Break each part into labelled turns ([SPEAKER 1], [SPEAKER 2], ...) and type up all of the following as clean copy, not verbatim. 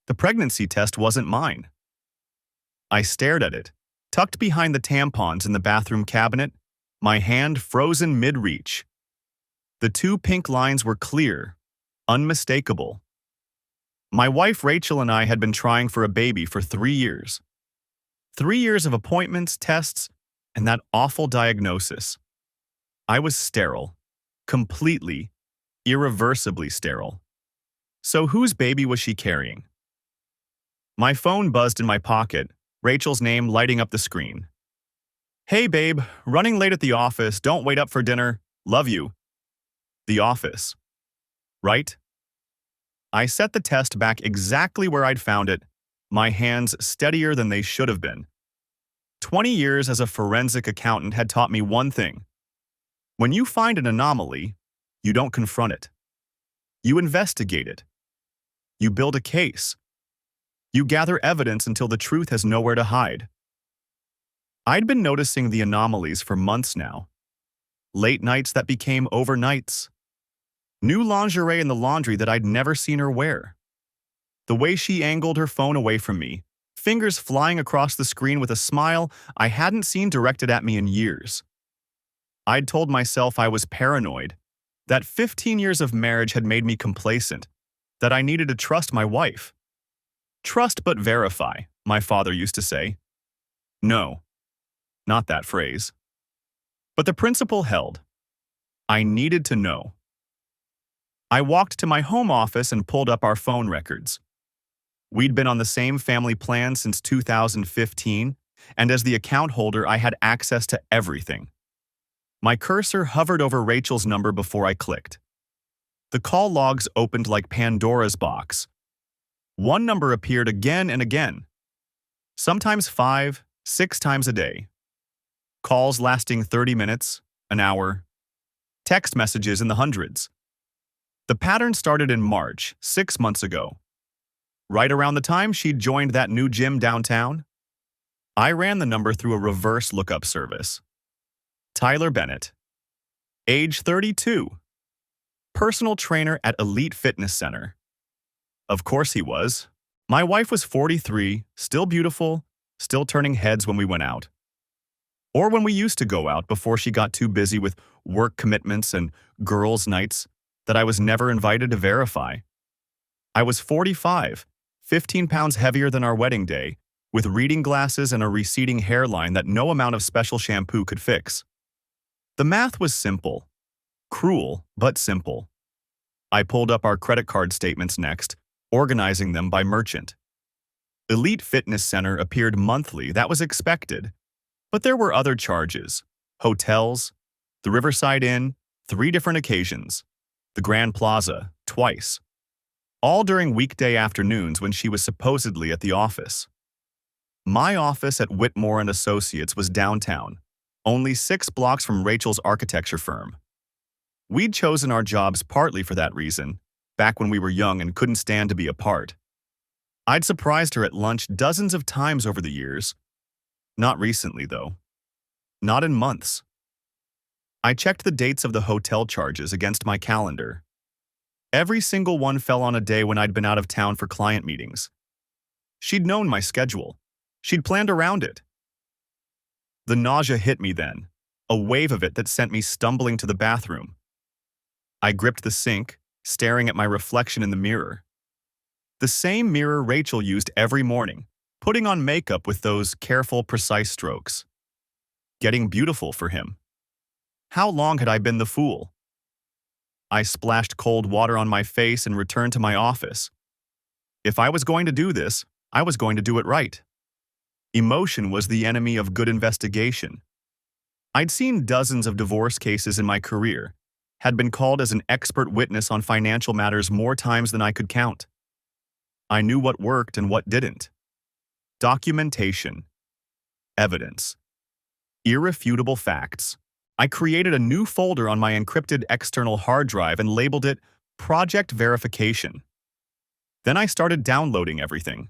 [SPEAKER 1] The pregnancy test wasn't mine. I stared at it, tucked behind the tampons in the bathroom cabinet, my hand frozen mid-reach. The two pink lines were clear, unmistakable. My wife Rachel and I had been trying for a baby for 3 years. 3 years of appointments, tests, and that awful diagnosis. I was sterile. Completely, irreversibly sterile. So whose baby was she carrying? My phone buzzed in my pocket, Rachel's name lighting up the screen. "Hey babe, running late at the office, don't wait up for dinner, love you." The office. Right? I set the test back exactly where I'd found it, my hands steadier than they should have been. 20 years as a forensic accountant had taught me one thing. When you find an anomaly, you don't confront it. You investigate it. You build a case. You gather evidence until the truth has nowhere to hide. I'd been noticing the anomalies for months now. Late nights that became overnights. New lingerie in the laundry that I'd never seen her wear. The way she angled her phone away from me, fingers flying across the screen with a smile I hadn't seen directed at me in years. I'd told myself I was paranoid, that 15 years of marriage had made me complacent, that I needed to trust my wife. Trust but verify, my father used to say. No, not that phrase. But the principle held. I needed to know. I walked to my home office and pulled up our phone records. We'd been on the same family plan since 2015, and as the account holder, I had access to everything. My cursor hovered over Rachel's number before I clicked. The call logs opened like Pandora's box. One number appeared again and again, sometimes 5, 6 times a day. Calls lasting 30 minutes, an hour. Text messages in the hundreds. The pattern started in March, 6 months ago. Right around the time she'd joined that new gym downtown, I ran the number through a reverse lookup service. Tyler Bennett. Age 32. Personal trainer at Elite Fitness Center. Of course he was. My wife was 43, still beautiful, still turning heads when we went out. Or when we used to go out before she got too busy with work commitments and girls' nights that I was never invited to verify. I was 45, 15 pounds heavier than our wedding day, with reading glasses and a receding hairline that no amount of special shampoo could fix. The math was simple. Cruel, but simple. I pulled up our credit card statements next, organizing them by merchant. Elite Fitness Center appeared monthly, that was expected. But there were other charges. Hotels, the Riverside Inn, 3 different occasions. The Grand Plaza, twice. All during weekday afternoons when she was supposedly at the office. My office at Whitmore & Associates was downtown, only 6 blocks from Rachel's architecture firm. We'd chosen our jobs partly for that reason, back when we were young and couldn't stand to be apart. I'd surprised her at lunch dozens of times over the years. Not recently, though. Not in months. I checked the dates of the hotel charges against my calendar. Every single one fell on a day when I'd been out of town for client meetings. She'd known my schedule. She'd planned around it. The nausea hit me then, a wave of it that sent me stumbling to the bathroom. I gripped the sink, staring at my reflection in the mirror. The same mirror Rachel used every morning, putting on makeup with those careful, precise strokes. Getting beautiful for him. How long had I been the fool? I splashed cold water on my face and returned to my office. If I was going to do this, I was going to do it right. Emotion was the enemy of good investigation. I'd seen dozens of divorce cases in my career, had been called as an expert witness on financial matters more times than I could count. I knew what worked and what didn't. Documentation. Evidence. Irrefutable facts. I created a new folder on my encrypted external hard drive and labeled it Project Verification. Then I started downloading everything.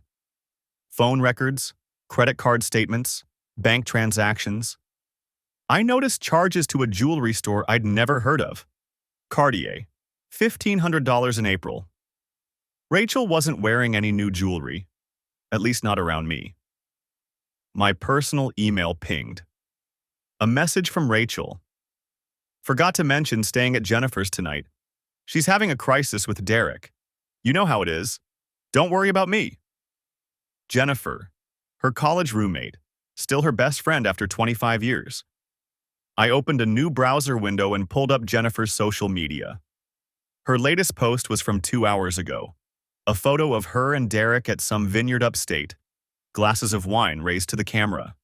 [SPEAKER 1] Phone records, credit card statements, bank transactions. I noticed charges to a jewelry store I'd never heard of. Cartier, $1,500 in April. Rachel wasn't wearing any new jewelry, at least not around me. My personal email pinged. A message from Rachel. Forgot to mention staying at Jennifer's tonight. She's having a crisis with Derek. You know how it is. Don't worry about me. Jennifer, her college roommate, still her best friend after 25 years. I opened a new browser window and pulled up Jennifer's social media. Her latest post was from 2 hours ago. A photo of her and Derek at some vineyard upstate, glasses of wine raised to the camera.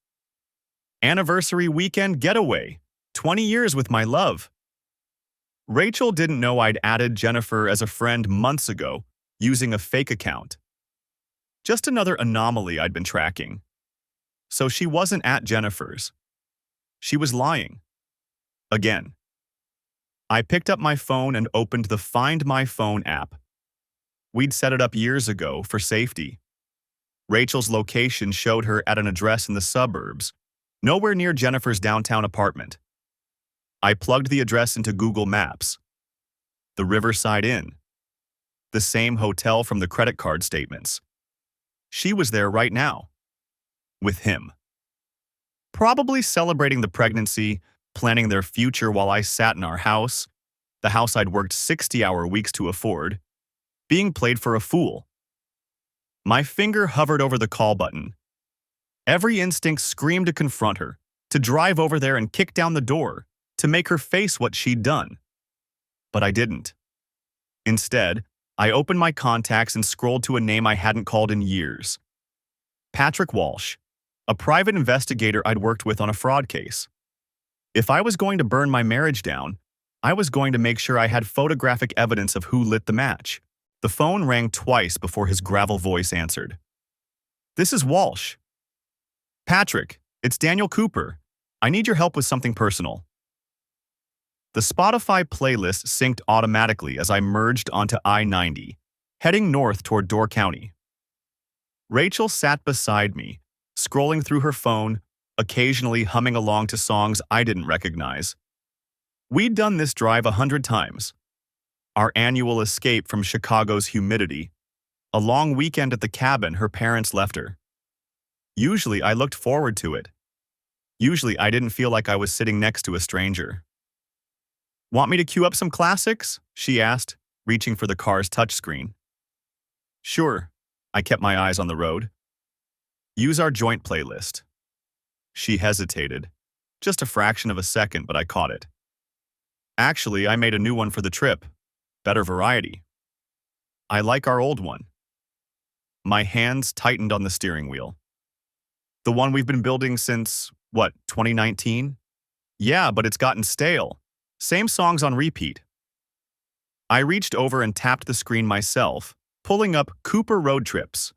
[SPEAKER 1] Anniversary weekend getaway, 20 years with my love. Rachel didn't know I'd added Jennifer as a friend months ago using a fake account. Just another anomaly I'd been tracking. So she wasn't at Jennifer's. She was lying. Again. I picked up my phone and opened the Find My Phone app. We'd set it up years ago for safety. Rachel's location showed her at an address in the suburbs, nowhere near Jennifer's downtown apartment. I plugged the address into Google Maps. The Riverside Inn. The same hotel from the credit card statements. She was there right now. With him. Probably celebrating the pregnancy, planning their future while I sat in our house, the house I'd worked 60-hour weeks to afford, being played for a fool. My finger hovered over the call button. Every instinct screamed to confront her, to drive over there and kick down the door, to make her face what she'd done. But I didn't. Instead, I opened my contacts and scrolled to a name I hadn't called in years. Patrick Walsh, a private investigator I'd worked with on a fraud case. If I was going to burn my marriage down, I was going to make sure I had photographic evidence of who lit the match. The phone rang twice before his gravel voice answered. This is Walsh. Patrick, it's Daniel Cooper. I need your help with something personal. The Spotify playlist synced automatically as I merged onto I-90, heading north toward Door County. Rachel sat beside me, scrolling through her phone, occasionally humming along to songs I didn't recognize. We'd done this drive 100 times. Our annual escape from Chicago's humidity, a long weekend at the cabin her parents left her. Usually I looked forward to it. Usually I didn't feel like I was sitting next to a stranger. Want me to cue up some classics? She asked, reaching for the car's touchscreen. Sure, I kept my eyes on the road. Use our joint playlist. She hesitated. Just a fraction of a second, but I caught it. Actually, I made a new one for the trip. Better variety. I like our old one. My hands tightened on the steering wheel. The one we've been building since, 2019? Yeah, but it's gotten stale. Same songs on repeat. I reached over and tapped the screen myself, pulling up Cooper Road Trips,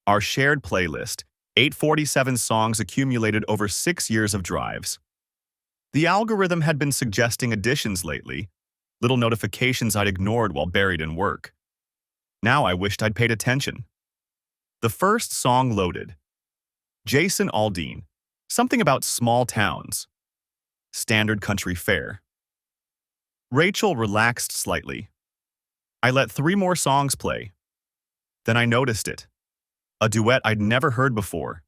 [SPEAKER 1] our shared playlist, 847 songs accumulated over 6 years of drives. The algorithm had been suggesting additions lately, little notifications I'd ignored while buried in work. Now I wished I'd paid attention. The first song loaded. Jason Aldean, something about small towns. Standard country fare. Rachel relaxed slightly. I let 3 more songs play. Then I noticed it. A duet I'd never heard before.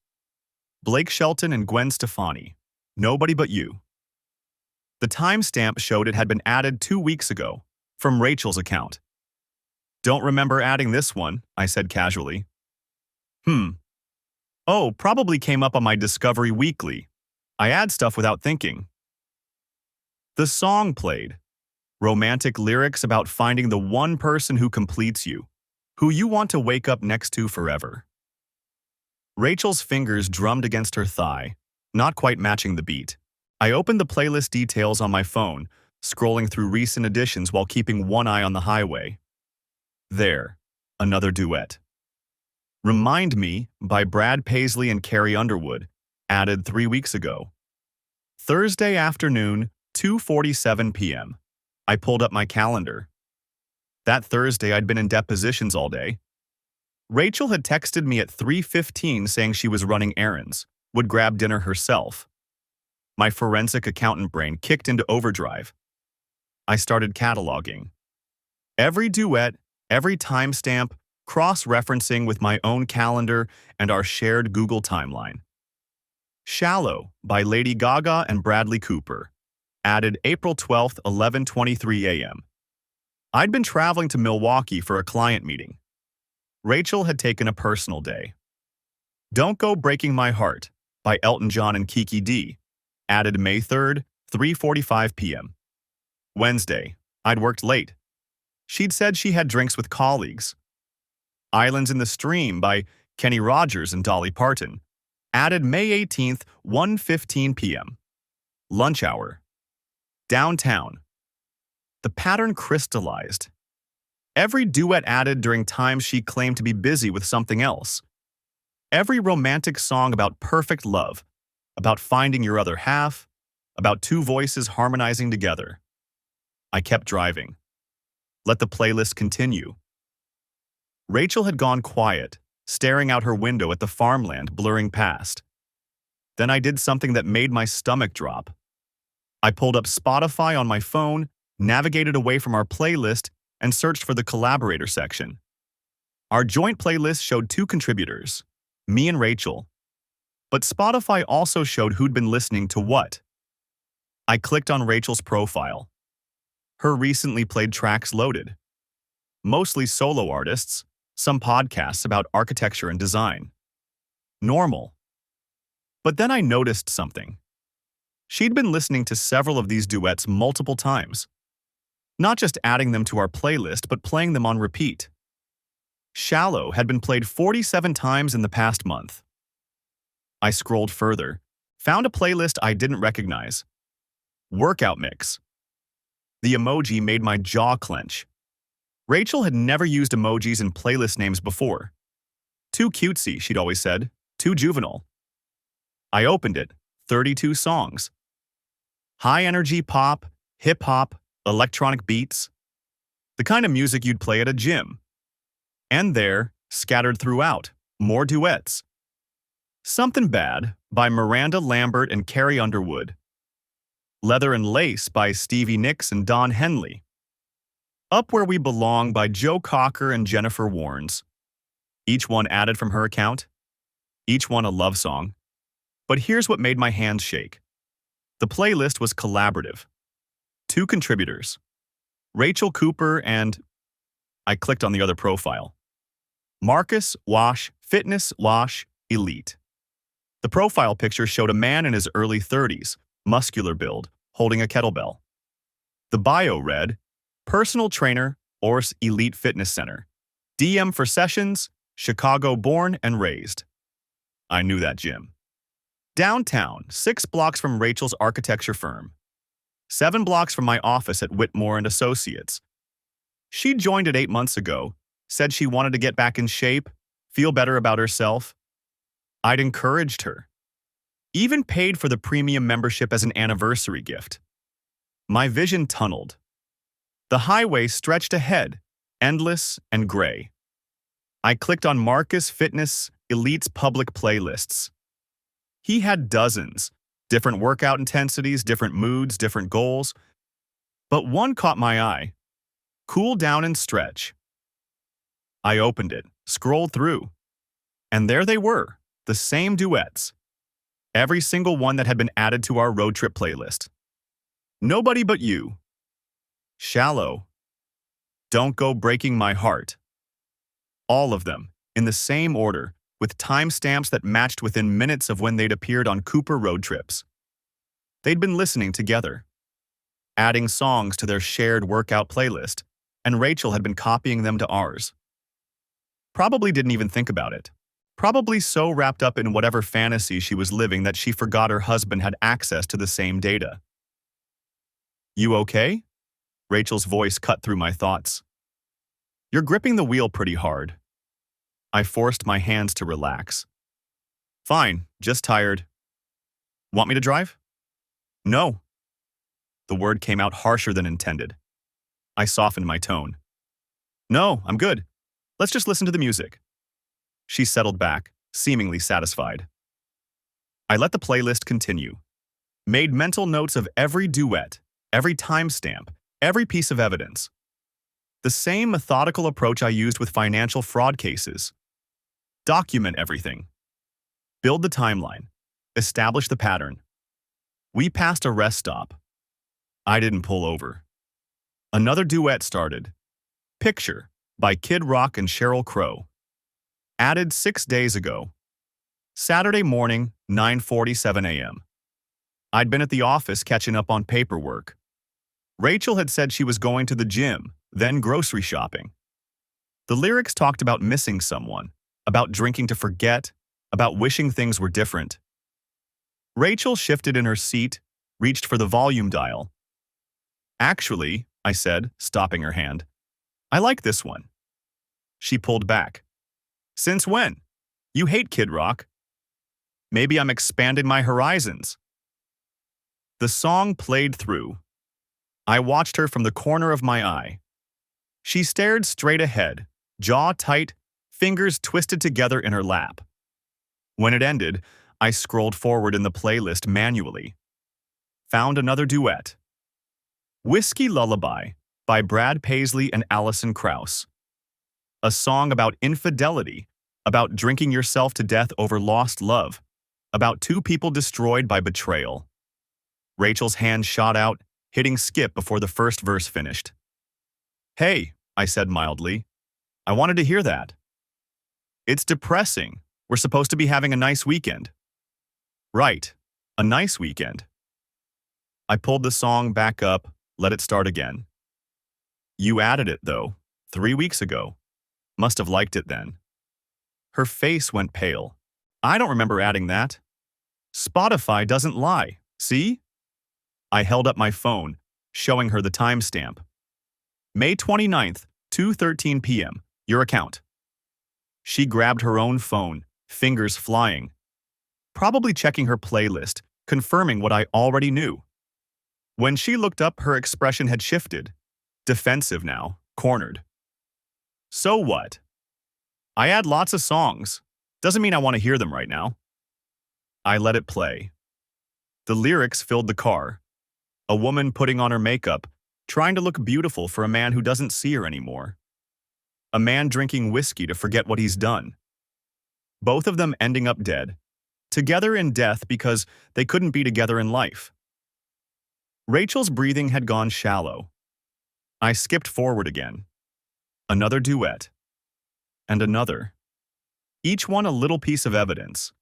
[SPEAKER 1] Blake Shelton and Gwen Stefani, Nobody But You. The timestamp showed it had been added 2 weeks ago, from Rachel's account. Don't remember adding this one, I said casually. Oh, probably came up on my Discovery Weekly. I add stuff without thinking. The song played. Romantic lyrics about finding the one person who completes you, who you want to wake up next to forever. Rachel's fingers drummed against her thigh, not quite matching the beat. I opened the playlist details on my phone, scrolling through recent additions while keeping one eye on the highway. There, another duet. Remind Me by Brad Paisley and Carrie Underwood, added 3 weeks ago. Thursday afternoon, 2:47 p.m. I pulled up my calendar. That Thursday I'd been in depositions all day. Rachel had texted me at 3:15 saying she was running errands, would grab dinner herself. My forensic accountant brain kicked into overdrive. I started cataloging. Every duet, every timestamp, cross-referencing with my own calendar and our shared Google timeline. Shallow by Lady Gaga and Bradley Cooper. Added April 12th, 11:23 a.m. I'd been traveling to Milwaukee for a client meeting. Rachel had taken a personal day. Don't Go Breaking My Heart by Elton John and Kiki D. Added May 3rd, 3:45 p.m. Wednesday. I'd worked late. She'd said she had drinks with colleagues. Islands in the Stream by Kenny Rogers and Dolly Parton. Added May 18th, 1:15 p.m. Lunch hour. Downtown. The pattern crystallized. Every duet added during times she claimed to be busy with something else. Every romantic song about perfect love, about finding your other half, about two voices harmonizing together. I kept driving. Let the playlist continue. Rachel had gone quiet, staring out her window at the farmland blurring past. Then I did something that made my stomach drop. I pulled up Spotify on my phone, navigated away from our playlist, and searched for the collaborator section. Our joint playlist showed two contributors, me and Rachel. But Spotify also showed who'd been listening to what. I clicked on Rachel's profile. Her recently played tracks loaded. Mostly solo artists, some podcasts about architecture and design. Normal. But then I noticed something. She'd been listening to several of these duets multiple times. Not just adding them to our playlist, but playing them on repeat. Shallow had been played 47 times in the past month. I scrolled further, found a playlist I didn't recognize. Workout mix. The emoji made my jaw clench. Rachel had never used emojis in playlist names before. Too cutesy, she'd always said. Too juvenile. I opened it. 32 songs. High-energy pop, hip-hop, electronic beats. The kind of music you'd play at a gym. And there, scattered throughout, more duets. Something Bad by Miranda Lambert and Carrie Underwood. Leather and Lace by Stevie Nicks and Don Henley. Up Where We Belong by Joe Cocker and Jennifer Warnes. Each one added from her account. Each one a love song. But here's what made my hands shake. The playlist was collaborative. Two contributors. Rachel Cooper and... I clicked on the other profile. Marcus Wash, Fitness Wash, Elite. The profile picture showed a man in his early 30s, muscular build, holding a kettlebell. The bio read, Personal Trainer, Ors Elite Fitness Center. DM for sessions, Chicago born and raised. I knew that gym. Downtown, 6 blocks from Rachel's architecture firm. 7 blocks from my office at Whitmore and Associates. She joined it 8 months ago, said she wanted to get back in shape, feel better about herself. I'd encouraged her. Even paid for the premium membership as an anniversary gift. My vision tunneled. The highway stretched ahead, endless and gray. I clicked on Marcus Fitness Elite's public playlists. He had dozens, different workout intensities, different moods, different goals. But one caught my eye. Cool down and stretch. I opened it, scrolled through, and there they were, the same duets. Every single one that had been added to our road trip playlist. Nobody But You. Shallow. Don't Go Breaking My Heart. All of them, in the same order, with timestamps that matched within minutes of when they'd appeared on Cooper road trips. They'd been listening together, adding songs to their shared workout playlist, and Rachel had been copying them to ours. Probably didn't even think about it. Probably so wrapped up in whatever fantasy she was living that she forgot her husband had access to the same data. You okay? Rachel's voice cut through my thoughts. You're gripping the wheel pretty hard. I forced my hands to relax. Fine, just tired. Want me to drive? No. The word came out harsher than intended. I softened my tone. No, I'm good. Let's just listen to the music. She settled back, seemingly satisfied. I let the playlist continue. Made mental notes of every duet, every timestamp, every piece of evidence. The same methodical approach I used with financial fraud cases. Document everything. Build the timeline. Establish the pattern. We passed a rest stop. I didn't pull over. Another duet started. Picture by Kid Rock and Sheryl Crow. Added 6 days ago. Saturday morning, 9:47 a.m. I'd been at the office catching up on paperwork. Rachel had said she was going to the gym, then grocery shopping. The lyrics talked about missing someone, about drinking to forget, about wishing things were different. Rachel shifted in her seat, reached for the volume dial. Actually, I said, stopping her hand, I like this one. She pulled back. Since when? You hate Kid Rock. Maybe I'm expanding my horizons. The song played through. I watched her from the corner of my eye. She stared straight ahead, jaw tight, fingers twisted together in her lap. When it ended, I scrolled forward in the playlist manually. Found another duet. Whiskey Lullaby by Brad Paisley and Alison Krauss. A song about infidelity, about drinking yourself to death over lost love, about two people destroyed by betrayal. Rachel's hand shot out, hitting skip before the first verse finished. Hey, I said mildly. I wanted to hear that. It's depressing. We're supposed to be having a nice weekend. Right, a nice weekend. I pulled the song back up, let it start again. You added it, though, 3 weeks ago. Must have liked it then. Her face went pale. I don't remember adding that. Spotify doesn't lie, see? I held up my phone, showing her the timestamp. May 29th, 2:13 p.m., your account. She grabbed her own phone, fingers flying. Probably checking her playlist, confirming what I already knew. When she looked up, her expression had shifted. Defensive now, cornered. So what? I add lots of songs. Doesn't mean I want to hear them right now. I let it play. The lyrics filled the car. A woman putting on her makeup, trying to look beautiful for a man who doesn't see her anymore. A man drinking whiskey to forget what he's done. Both of them ending up dead. Together in death because they couldn't be together in life. Rachel's breathing had gone shallow. I skipped forward again. Another duet. And another. Each one a little piece of evidence.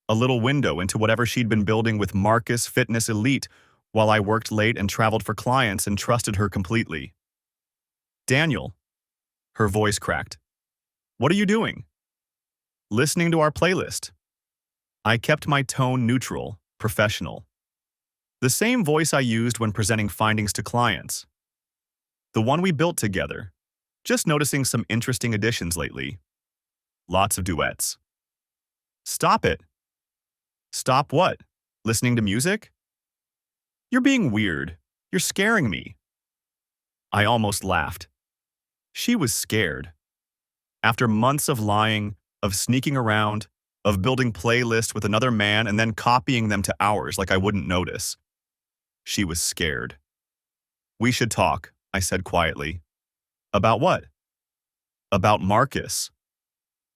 [SPEAKER 1] A little window into whatever she'd been building with Marcus Fitness Elite while I worked late and traveled for clients and trusted her completely. Daniel. Her voice cracked. What are you doing? Listening to our playlist. I kept my tone neutral, professional. The same voice I used when presenting findings to clients. The one we built together. Just noticing some interesting additions lately. Lots of duets. Stop it. Stop what? Listening to music? You're being weird. You're scaring me. I almost laughed. She was scared. After months of lying, of sneaking around, of building playlists with another man and then copying them to ours like I wouldn't notice. She was scared. We should talk, I said quietly. About what? About Marcus.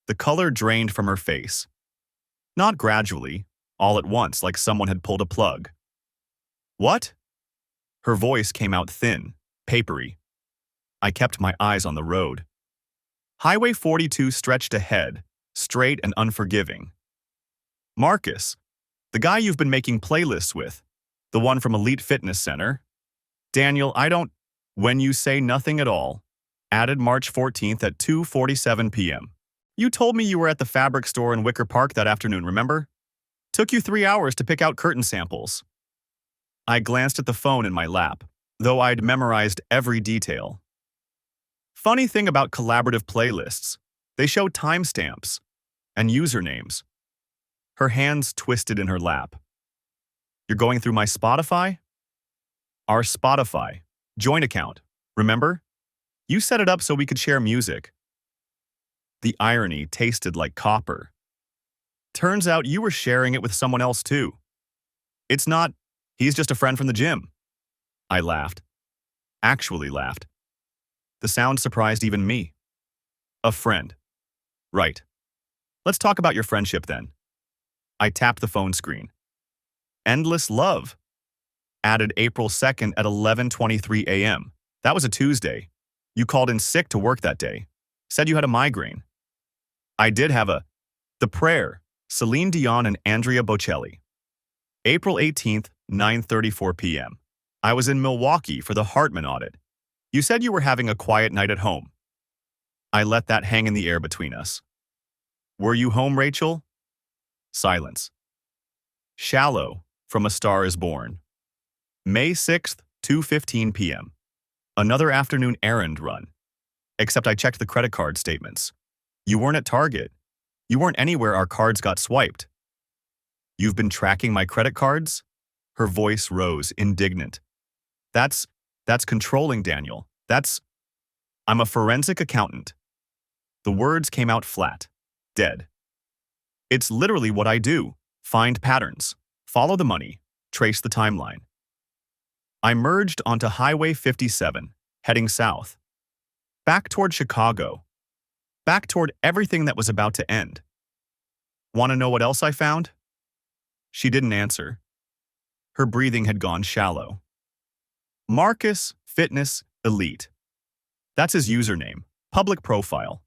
[SPEAKER 1] The color drained from her face. Not gradually, all at once like someone had pulled a plug. What? Her voice came out thin, papery. I kept my eyes on the road. Highway 42 stretched ahead, straight and unforgiving. Marcus, the guy you've been making playlists with, the one from Elite Fitness Center. Daniel, I don't, when you say nothing at all, added March 14th at 2:47 p.m. You told me you were at the fabric store in Wicker Park that afternoon, remember? Took you 3 hours to pick out curtain samples. I glanced at the phone in my lap, though I'd memorized every detail. Funny thing about collaborative playlists, they show timestamps and usernames. Her hands twisted in her lap. You're going through my Spotify? Our Spotify, joint account, remember? You set it up so we could share music. The irony tasted like copper. Turns out you were sharing it with someone else too. It's not, he's just a friend from the gym. I laughed. Actually laughed. The sound surprised even me. A friend. Right. Let's talk about your friendship then. I tapped the phone screen. Endless love. Added April 2nd at 11:23 a.m. That was a Tuesday. You called in sick to work that day. Said you had a migraine. I did have The Prayer. Celine Dion and Andrea Bocelli. April 18th, 9:34 p.m. I was in Milwaukee for the Hartman audit. You said you were having a quiet night at home. I let that hang in the air between us. Were you home, Rachel? Silence. Shallow, from A Star is Born. May 6th, 2:15 p.m. Another afternoon errand run. Except I checked the credit card statements. You weren't at Target. You weren't anywhere our cards got swiped. You've been tracking my credit cards? Her voice rose, indignant. That's controlling, Daniel. I'm a forensic accountant. The words came out flat, dead. It's literally what I do. Find patterns, follow the money, trace the timeline. I merged onto Highway 57, heading south. Back toward Chicago. Back toward everything that was about to end. Want to know what else I found? She didn't answer. Her breathing had gone shallow. Marcus Fitness Elite. That's his username, public profile.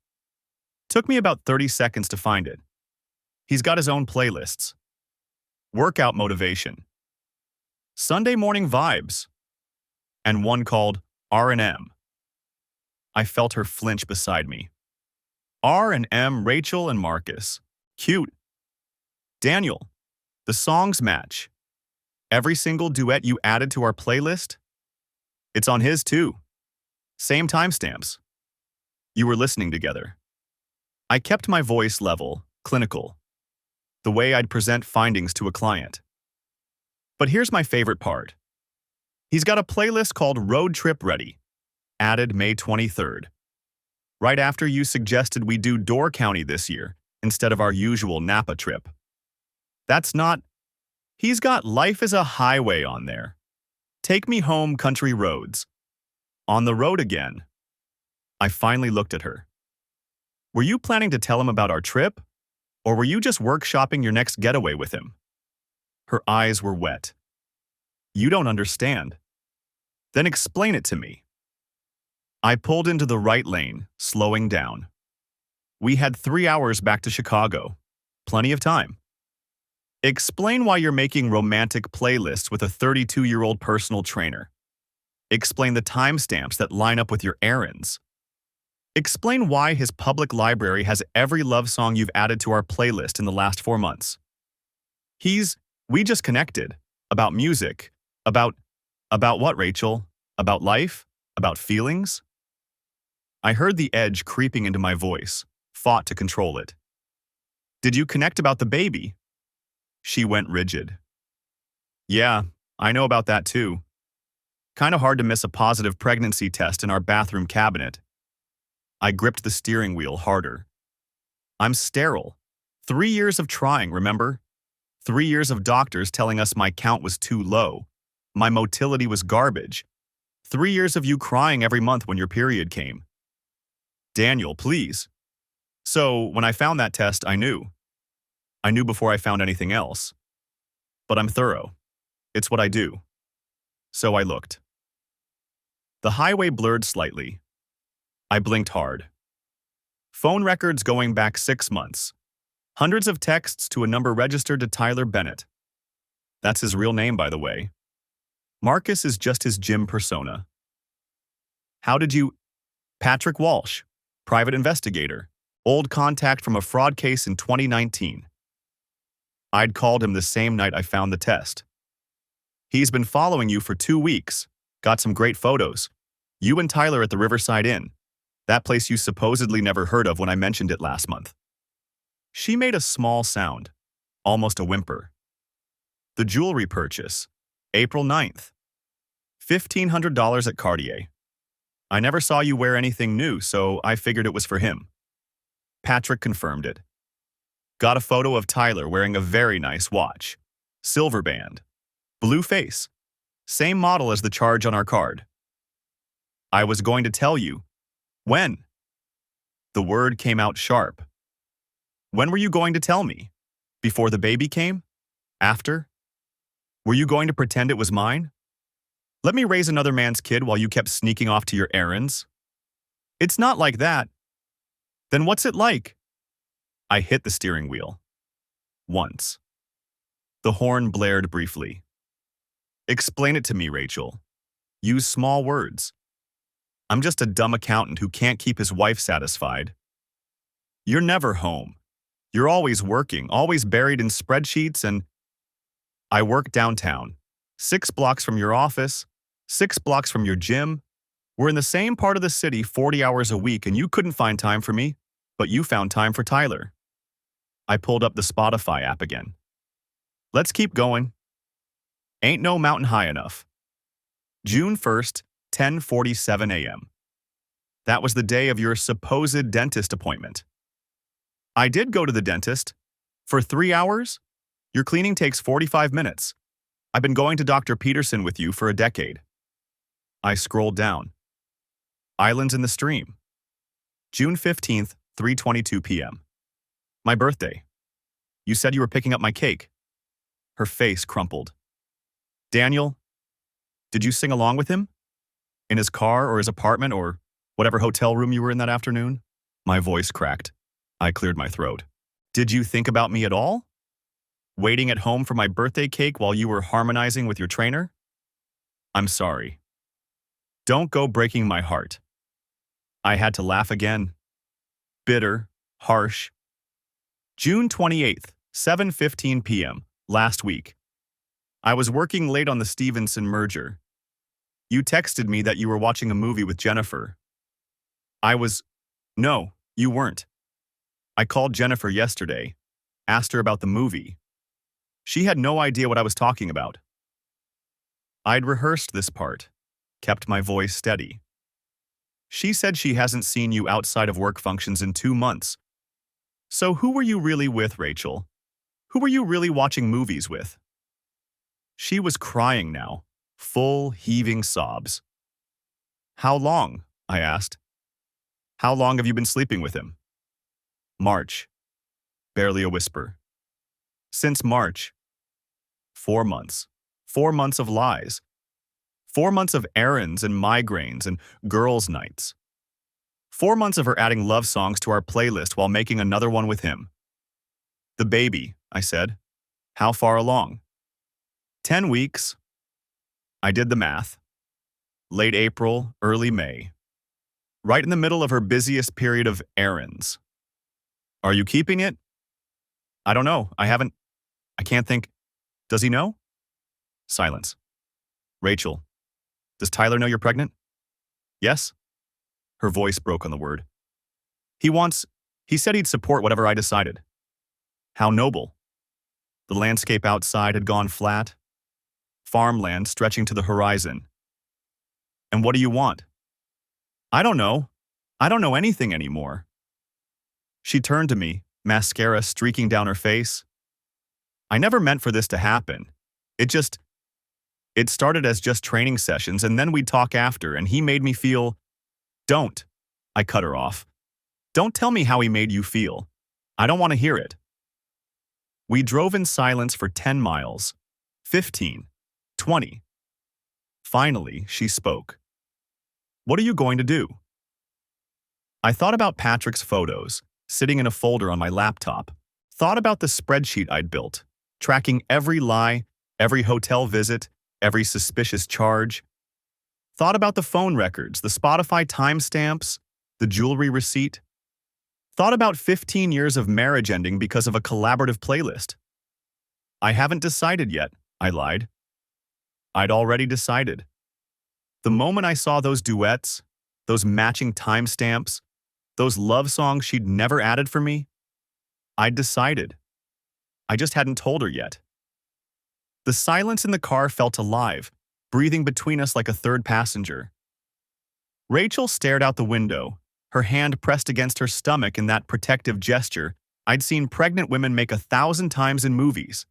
[SPEAKER 1] Took me about 30 seconds to find it. He's got his own playlists. Workout motivation. Sunday morning vibes. And one called R&M. I felt her flinch beside me. R&M, Rachel and Marcus. Cute. Daniel, the songs match. Every single duet you added to our playlist? It's on his too. Same timestamps. You were listening together. I kept my voice level, clinical. The way I'd present findings to a client. But here's my favorite part. He's got a playlist called Road Trip Ready, added May 23rd. Right after you suggested we do Door County this year, instead of our usual Napa trip. He's got Life is a Highway on there. Take Me Home Country Roads. On the road again. I finally looked at her. Were you planning to tell him about our trip? Or were you just workshopping your next getaway with him? Her eyes were wet. You don't understand. Then explain it to me. I pulled into the right lane, slowing down. We had 3 hours back to Chicago. Plenty of time. Explain why you're making romantic playlists with a 32-year-old personal trainer. Explain the timestamps that line up with your errands. Explain why his public library has every love song you've added to our playlist in the last 4 months. We just connected. About music. About what, Rachel? About life? About feelings? I heard the edge creeping into my voice, fought to control it. Did you connect about the baby? She went rigid. Yeah, I know about that too. Kinda hard to miss a positive pregnancy test in our bathroom cabinet. I gripped the steering wheel harder. I'm sterile. 3 years of trying, remember? 3 years of doctors telling us my count was too low. My motility was garbage. 3 years of you crying every month when your period came. Daniel, please. So, when I found that test, I knew. I knew before I found anything else. But I'm thorough. It's what I do. So I looked. The highway blurred slightly. I blinked hard. Phone records going back 6 months. Hundreds of texts to a number registered to Tyler Bennett. That's his real name, by the way. Marcus is just his gym persona. How did you... Patrick Walsh, private investigator, old contact from a fraud case in 2019. I'd called him the same night I found the test. He's been following you for 2 weeks. Got some great photos. You and Tyler at the Riverside Inn. That place you supposedly never heard of when I mentioned it last month. She made a small sound, almost a whimper. The jewelry purchase, April 9th. $1,500 at Cartier. I never saw you wear anything new, so I figured it was for him. Patrick confirmed it. Got a photo of Tyler wearing a very nice watch. Silver band. Blue face. Same model as the charge on our card. I was going to tell you, When? The word came out sharp. When were you going to tell me? Before the baby came? After? Were you going to pretend it was mine? Let me raise another man's kid while you kept sneaking off to your errands? It's not like that. Then what's it like? I hit the steering wheel. Once. The horn blared briefly. Explain it to me, Rachel. Use small words. I'm just a dumb accountant who can't keep his wife satisfied. You're never home. You're always working, always buried in spreadsheets, and I work downtown, 6 blocks from your office, 6 blocks from your gym. We're in the same part of the city 40 hours a week, and you couldn't find time for me, but you found time for Tyler. I pulled up the Spotify app again. Let's keep going. Ain't no mountain high enough. June 1st, 10:47 a.m. That was the day of your supposed dentist appointment. I did go to the dentist. For 3 hours? Your cleaning takes 45 minutes. I've been going to Dr. Peterson with you for a decade. I scrolled down. Islands in the stream. June 15th, 3:22 p.m. My birthday. You said you were picking up my cake. Her face crumpled. Daniel, did you sing along with him? In his car or his apartment or whatever hotel room you were in that afternoon? My voice cracked. I cleared my throat. Did you think about me at all? Waiting at home for my birthday cake while you were harmonizing with your trainer? I'm sorry. Don't go breaking my heart. I had to laugh again. Bitter, harsh. June 28th, 7:15 p.m., last week. I was working late on the Stevenson merger. You texted me that you were watching a movie with Jennifer. No, you weren't. I called Jennifer yesterday, asked her about the movie. She had no idea what I was talking about. I'd rehearsed this part, kept my voice steady. She said she hasn't seen you outside of work functions in 2 months. So who were you really with, Rachel? Who were you really watching movies with? She was crying now, full, heaving sobs. How long? I asked. How long have you been sleeping with him? March. Barely a whisper. Since March. 4 months. 4 months of lies. 4 months of errands and migraines and girls' nights. 4 months of her adding love songs to our playlist while making another one with him. The baby, I said. How far along? 10 weeks. I did the math. Late April, early May. Right in the middle of her busiest period of errands. Are you keeping it? I don't know. I can't think. Does he know? Silence. Rachel, does Tyler know you're pregnant? Yes? Her voice broke on the word. He said he'd support whatever I decided. How noble. The landscape outside had gone flat. Farmland stretching to the horizon. And what do you want? I don't know. I don't know anything anymore. She turned to me, mascara streaking down her face. I never meant for this to happen. It started as just training sessions, and then we'd talk after, and he made me feel. Don't. I cut her off. Don't tell me how he made you feel. I don't want to hear it. We drove in silence for 10 miles. 15. 20. Finally, she spoke. What are you going to do? I thought about Patrick's photos, sitting in a folder on my laptop. Thought about the spreadsheet I'd built, tracking every lie, every hotel visit, every suspicious charge. Thought about the phone records, the Spotify timestamps, the jewelry receipt. Thought about 15 years of marriage ending because of a collaborative playlist. I haven't decided yet, I lied. I'd already decided. The moment I saw those duets, those matching timestamps, those love songs she'd never added for me, I'd decided. I just hadn't told her yet. The silence in the car felt alive, breathing between us like a third passenger. Rachel stared out the window, her hand pressed against her stomach in that protective gesture I'd seen pregnant women make 1,000 times in movies.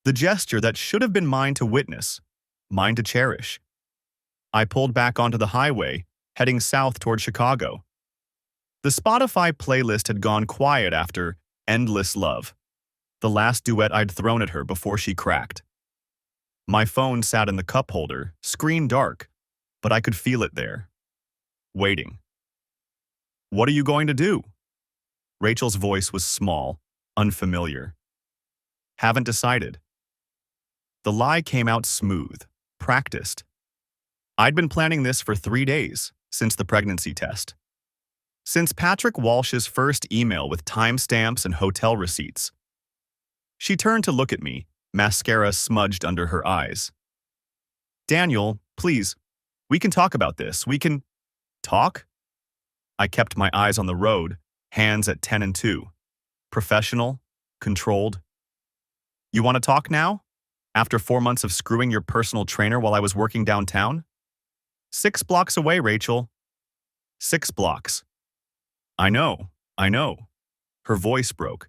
[SPEAKER 1] The gesture that should have been mine to witness, mine to cherish. I pulled back onto the highway, heading south toward Chicago. The Spotify playlist had gone quiet after Endless Love, the last duet I'd thrown at her before she cracked. My phone sat in the cup holder, screen dark, but I could feel it there, waiting. "What are you going to do?" Rachel's voice was small, unfamiliar. "Haven't decided." The lie came out smooth, practiced. I'd been planning this for 3 days, since the pregnancy test. Since Patrick Walsh's first email with timestamps and hotel receipts. She turned to look at me, mascara smudged under her eyes. "Daniel, please, we can talk about this. We can..." "Talk?" I kept my eyes on the road, hands at 10 and 2. Professional, controlled. "You want to talk now? After 4 months of screwing your personal trainer while I was working downtown?" "6 blocks away, Rachel." "6 blocks." I know. Her voice broke.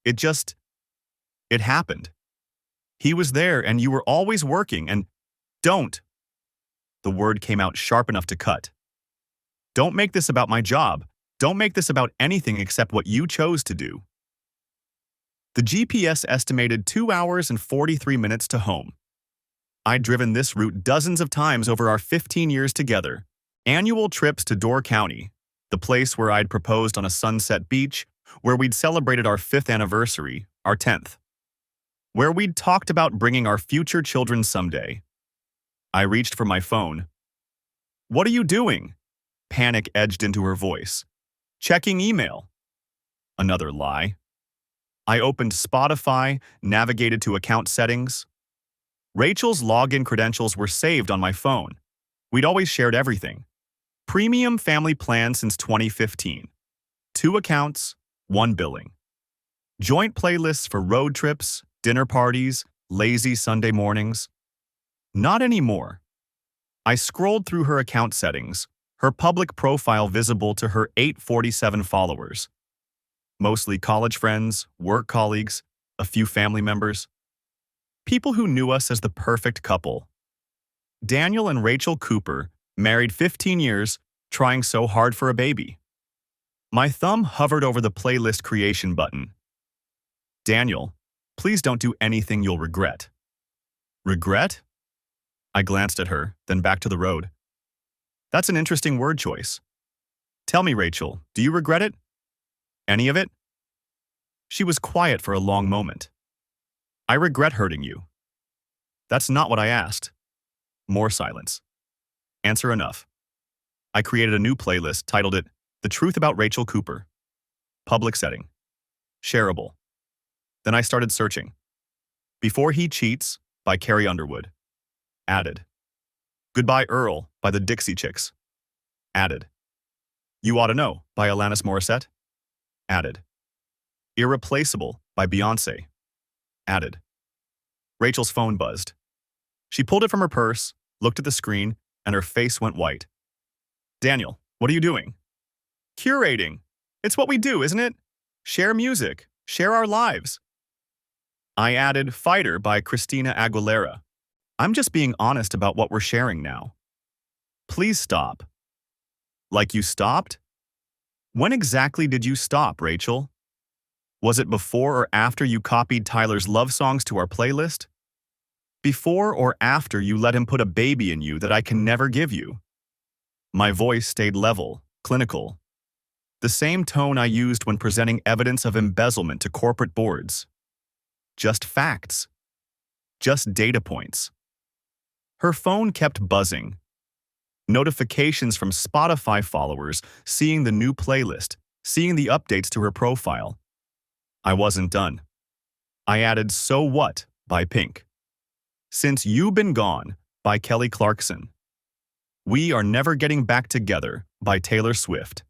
[SPEAKER 1] It happened. He was there and you were always working and... Don't. The word came out sharp enough to cut. Don't make this about my job. Don't make this about anything except what you chose to do. The GPS estimated 2 hours and 43 minutes to home. I'd driven this route dozens of times over our 15 years together. Annual trips to Door County, the place where I'd proposed on a sunset beach, where we'd celebrated our 5th anniversary, our 10th. Where we'd talked about bringing our future children someday. I reached for my phone. "What are you doing?" Panic edged into her voice. "Checking email." Another lie. I opened Spotify, navigated to account settings. Rachel's login credentials were saved on my phone. We'd always shared everything. Premium family plan since 2015. 2 accounts, 1 billing. Joint playlists for road trips, dinner parties, lazy Sunday mornings. Not anymore. I scrolled through her account settings, her public profile visible to her 847 followers. Mostly college friends, work colleagues, a few family members. People who knew us as the perfect couple. Daniel and Rachel Cooper, married 15 years, trying so hard for a baby. My thumb hovered over the playlist creation button. "Daniel, please don't do anything you'll regret." "Regret?" I glanced at her, then back to the road. "That's an interesting word choice. Tell me, Rachel, do you regret it? Any of it?" She was quiet for a long moment. "I regret hurting you." "That's not what I asked." More silence. Answer enough. I created a new playlist, titled it, "The Truth About Rachel Cooper." Public setting. Shareable. Then I started searching. "Before He Cheats" by Carrie Underwood. Added. "Goodbye Earl" by the Dixie Chicks. Added. "You Ought to Know" by Alanis Morissette. Added. "Irreplaceable" by Beyoncé. Added. Rachel's phone buzzed. She pulled it from her purse, looked at the screen, and her face went white. "Daniel, what are you doing?" "Curating. It's what we do, isn't it? Share music, share our lives." I added "Fighter" by Christina Aguilera. "I'm just being honest about what we're sharing now." "Please stop." "Like you stopped?" "When exactly did you stop, Rachel? Was it before or after you copied Tyler's love songs to our playlist? Before or after you let him put a baby in you that I can never give you?" My voice stayed level, clinical. The same tone I used when presenting evidence of embezzlement to corporate boards. Just facts. Just data points. Her phone kept buzzing. Notifications from Spotify followers, seeing the new playlist, seeing the updates to her profile. I wasn't done. I added "So What" by Pink. "Since You Been Gone" by Kelly Clarkson. "We Are Never Getting Back Together" by Taylor Swift.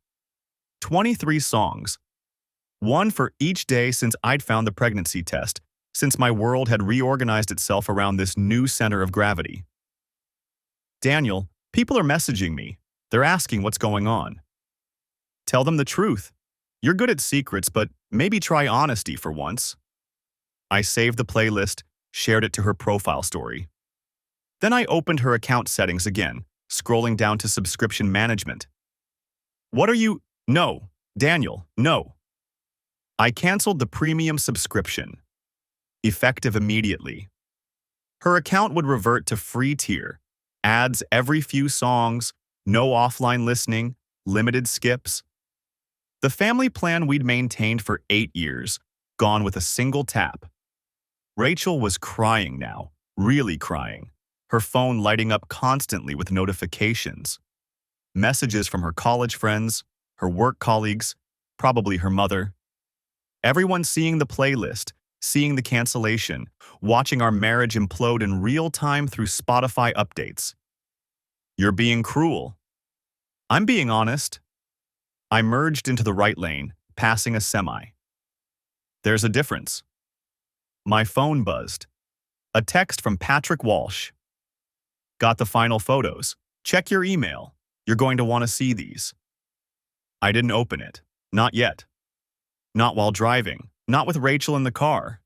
[SPEAKER 1] 23 songs. One for each day since I'd found the pregnancy test, since my world had reorganized itself around this new center of gravity. "Daniel, people are messaging me. They're asking what's going on." "Tell them the truth. You're good at secrets, but maybe try honesty for once." I saved the playlist, shared it to her profile story. Then I opened her account settings again, scrolling down to subscription management. What are you? No, Daniel, no. I canceled the premium subscription, effective immediately. Her account would revert to free tier, ads every few songs, no offline listening, limited skips. The family plan we'd maintained for 8 years, gone with a single tap. Rachel was crying now, really crying, her phone lighting up constantly with notifications. Messages from her college friends, her work colleagues, probably her mother. Everyone seeing the playlist, seeing the cancellation, watching our marriage implode in real time through Spotify updates. You're being cruel. I'm being honest. I merged into the right lane, passing a semi. There's a difference. My phone buzzed. A text from Patrick Walsh. Got the final photos. Check your email. You're going to want to see these. I didn't open it. Not yet. Not while driving. Not with Rachel in the car.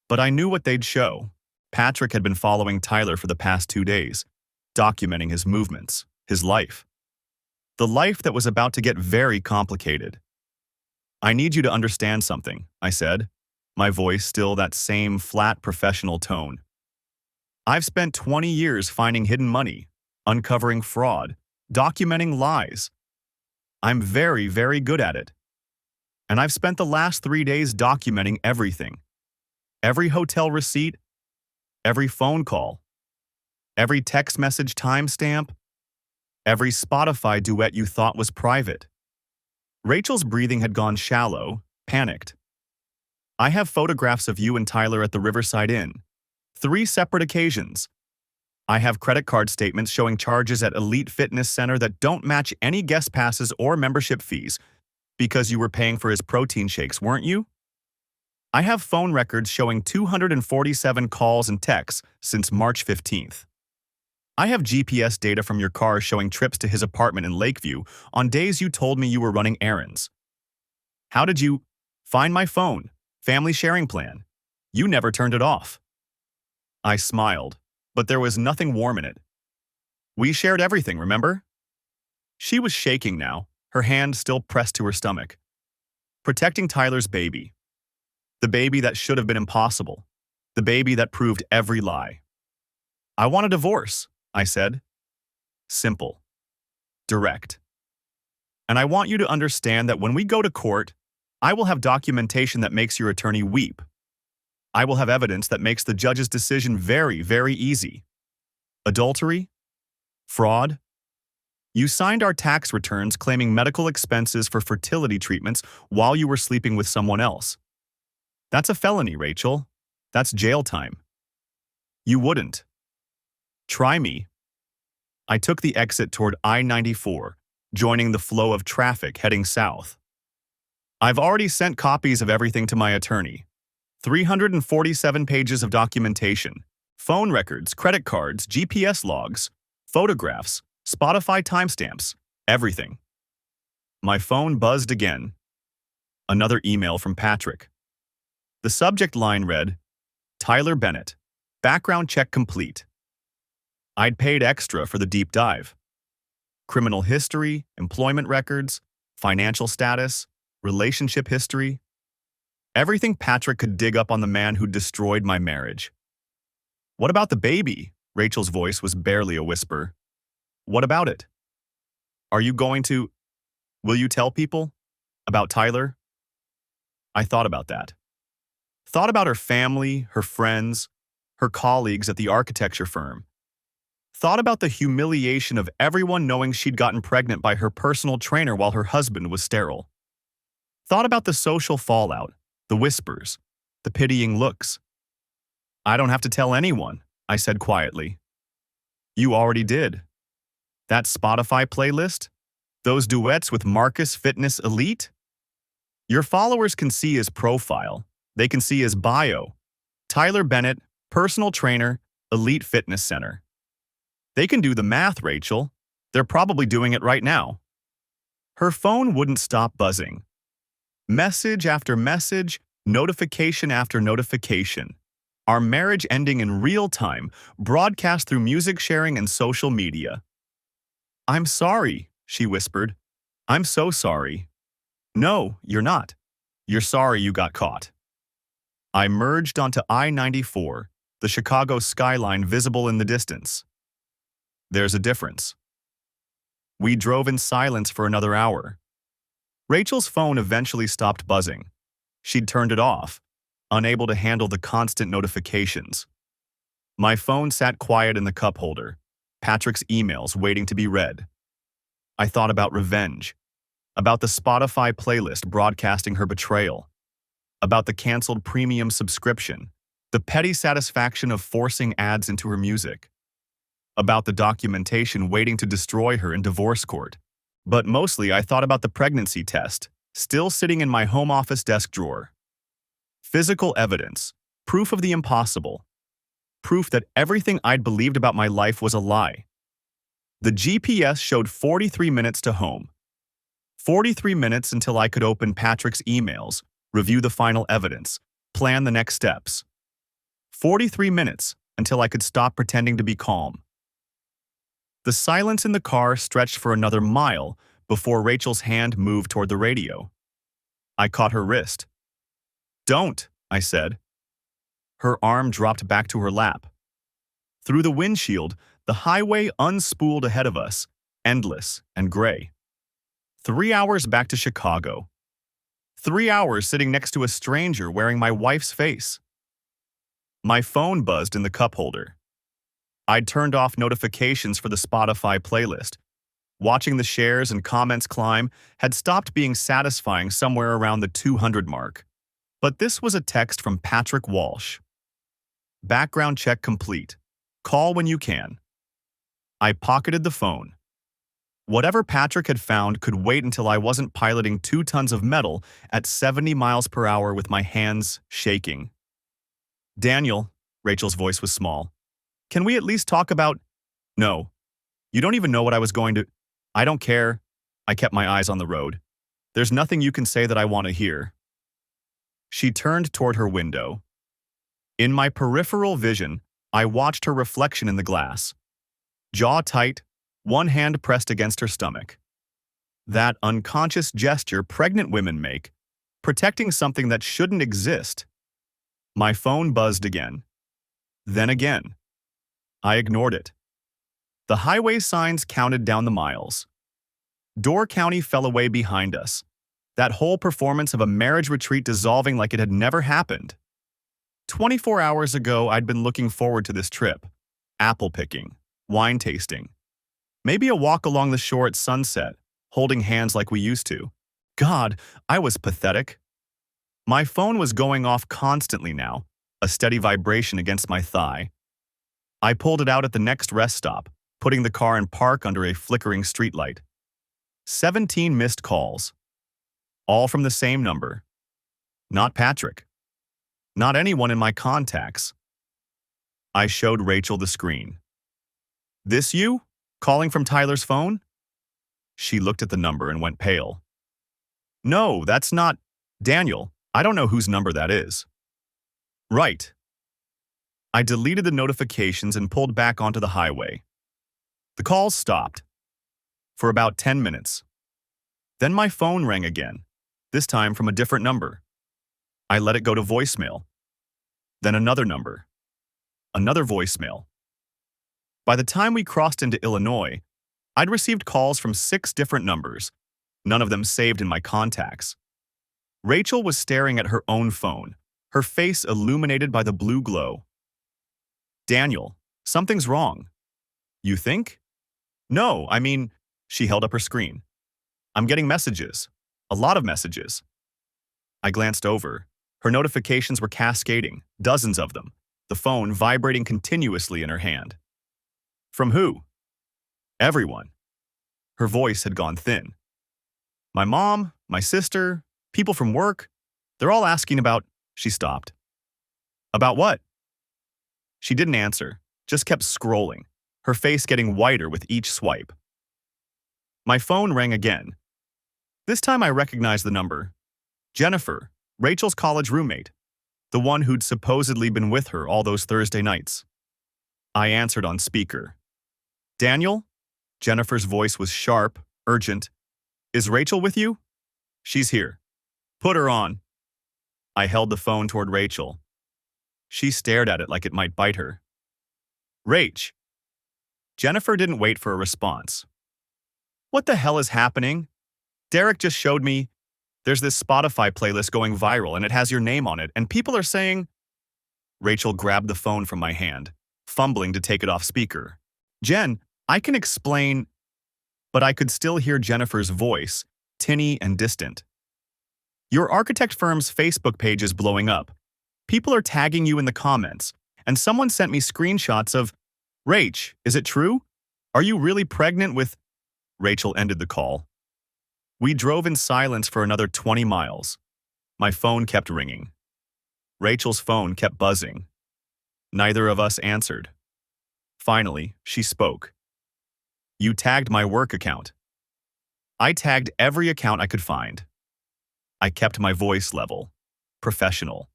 [SPEAKER 1] But I knew what they'd show. Patrick had been following Tyler for the past 2 days, documenting his movements, his life. The life that was about to get very complicated. I need you to understand something, I said, my voice still that same flat professional tone. I've spent 20 years finding hidden money, uncovering fraud, documenting lies. I'm very, very good at it. And I've spent the last 3 days documenting everything. Every hotel receipt, every phone call, every text message timestamp, every Spotify duet you thought was private. Rachel's breathing had gone shallow, panicked. I have photographs of you and Tyler at the Riverside Inn. 3 separate occasions. I have credit card statements showing charges at Elite Fitness Center that don't match any guest passes or membership fees because you were paying for his protein shakes, weren't you? I have phone records showing 247 calls and texts since March 15th. I have GPS data from your car showing trips to his apartment in Lakeview on days you told me you were running errands. How did you find my phone? Family sharing plan. You never turned it off. I smiled, but there was nothing warm in it. We shared everything, remember? She was shaking now, her hand still pressed to her stomach. Protecting Tyler's baby. The baby that should have been impossible. The baby that proved every lie. I want a divorce, I said. Simple. Direct. And I want you to understand that when we go to court, I will have documentation that makes your attorney weep. I will have evidence that makes the judge's decision very, very easy. Adultery? Fraud? You signed our tax returns claiming medical expenses for fertility treatments while you were sleeping with someone else. That's a felony, Rachel. That's jail time. You wouldn't. Try me. I took the exit toward I-94, joining the flow of traffic heading south. I've already sent copies of everything to my attorney. 347 pages of documentation, phone records, credit cards, GPS logs, photographs, Spotify timestamps, everything. My phone buzzed again. Another email from Patrick. The subject line read, Tyler Bennett, background check complete. I'd paid extra for the deep dive. Criminal history, employment records, financial status, relationship history. Everything Patrick could dig up on the man who destroyed my marriage. What about the baby? Rachel's voice was barely a whisper. What about it? Will you tell people? About Tyler? I thought about that. Thought about her family, her friends, her colleagues at the architecture firm. Thought about the humiliation of everyone knowing she'd gotten pregnant by her personal trainer while her husband was sterile. Thought about the social fallout, the whispers, the pitying looks. I don't have to tell anyone, I said quietly. You already did. That Spotify playlist? Those duets with Marcus Fitness Elite? Your followers can see his profile. They can see his bio. Tyler Bennett, personal trainer, Elite Fitness Center. They can do the math, Rachel. They're probably doing it right now. Her phone wouldn't stop buzzing. Message after message, notification after notification. Our marriage ending in real time, broadcast through music sharing and social media. I'm sorry, she whispered. I'm so sorry. No, you're not. You're sorry you got caught. I merged onto I-94, the Chicago skyline visible in the distance. There's a difference. We drove in silence for another hour. Rachel's phone eventually stopped buzzing. She'd turned it off, unable to handle the constant notifications. My phone sat quiet in the cup holder, Patrick's emails waiting to be read. I thought about revenge, about the Spotify playlist broadcasting her betrayal, about the canceled premium subscription, the petty satisfaction of forcing ads into her music, about the documentation waiting to destroy her in divorce court. But mostly I thought about the pregnancy test, still sitting in my home office desk drawer. Physical evidence, proof of the impossible, proof that everything I'd believed about my life was a lie. The GPS showed 43 minutes to home. 43 minutes until I could open Patrick's emails, review the final evidence, plan the next steps. 43 minutes until I could stop pretending to be calm. The silence in the car stretched for another mile before Rachel's hand moved toward the radio. I caught her wrist. "Don't," I said. Her arm dropped back to her lap. Through the windshield, the highway unspooled ahead of us, endless and gray. 3 hours back to Chicago. 3 hours sitting next to a stranger wearing my wife's face. My phone buzzed in the cup holder. I'd turned off notifications for the Spotify playlist. Watching the shares and comments climb had stopped being satisfying somewhere around the 200 mark. But this was a text from Patrick Walsh. "Background check complete. Call when you can." I pocketed the phone. Whatever Patrick had found could wait until I wasn't piloting 2 tons of metal at 70 miles per hour with my hands shaking. "Daniel," Rachel's voice was small, "can we at least talk about—" "No. You don't even know what I was going to—" "I don't care." I kept my eyes on the road. "There's nothing you can say that I want to hear." She turned toward her window. In my peripheral vision, I watched her reflection in the glass. Jaw tight, one hand pressed against her stomach. That unconscious gesture pregnant women make, protecting something that shouldn't exist. My phone buzzed again. Then again. I ignored it. The highway signs counted down the miles. Door County fell away behind us. That whole performance of a marriage retreat dissolving like it had never happened. 24 hours ago, I'd been looking forward to this trip. Apple picking, wine tasting. Maybe a walk along the shore at sunset, holding hands like we used to. God, I was pathetic. My phone was going off constantly now, a steady vibration against my thigh. I pulled it out at the next rest stop, putting the car in park under a flickering streetlight. 17 missed calls. All from the same number. Not Patrick. Not anyone in my contacts. I showed Rachel the screen. "This you? Calling from Tyler's phone?" She looked at the number and went pale. "No, that's not... Daniel, I don't know whose number that is." "Right." I deleted the notifications and pulled back onto the highway. The calls stopped. For about 10 minutes. Then my phone rang again, this time from a different number. I let it go to voicemail. Then another number. Another voicemail. By the time we crossed into Illinois, I'd received calls from 6 different numbers, none of them saved in my contacts. Rachel was staring at her own phone, her face illuminated by the blue glow. "Daniel, something's wrong." "You think?" "No, I mean," she held up her screen. "I'm getting messages. A lot of messages." I glanced over. Her notifications were cascading, dozens of them, the phone vibrating continuously in her hand. "From who?" "Everyone." Her voice had gone thin. "My mom, my sister, people from work. They're all asking about—" She stopped. "About what?" She didn't answer, just kept scrolling, her face getting whiter with each swipe. My phone rang again. This time I recognized the number. Jennifer, Rachel's college roommate, the one who'd supposedly been with her all those Thursday nights. I answered on speaker. "Daniel?" Jennifer's voice was sharp, urgent. Is Rachel with you? She's here. Put her on. I held the phone toward Rachel. She stared at it like it might bite her. Rach. Jennifer didn't wait for a response. What the hell is happening? Derek just showed me there's this Spotify playlist going viral and it has your name on it, and people are saying. Rachel grabbed the phone from my hand, fumbling to take it off speaker. Jen, I can explain, but I could still hear Jennifer's voice, tinny and distant. Your architect firm's Facebook page is blowing up. People are tagging you in the comments, and someone sent me screenshots of, Rach, is it true? Are you really pregnant with? Rachel ended the call. We drove in silence for another 20 miles. My phone kept ringing. Rachel's phone kept buzzing. Neither of us answered. Finally, she spoke. You tagged my work account. I tagged every account I could find. I kept my voice level, professional.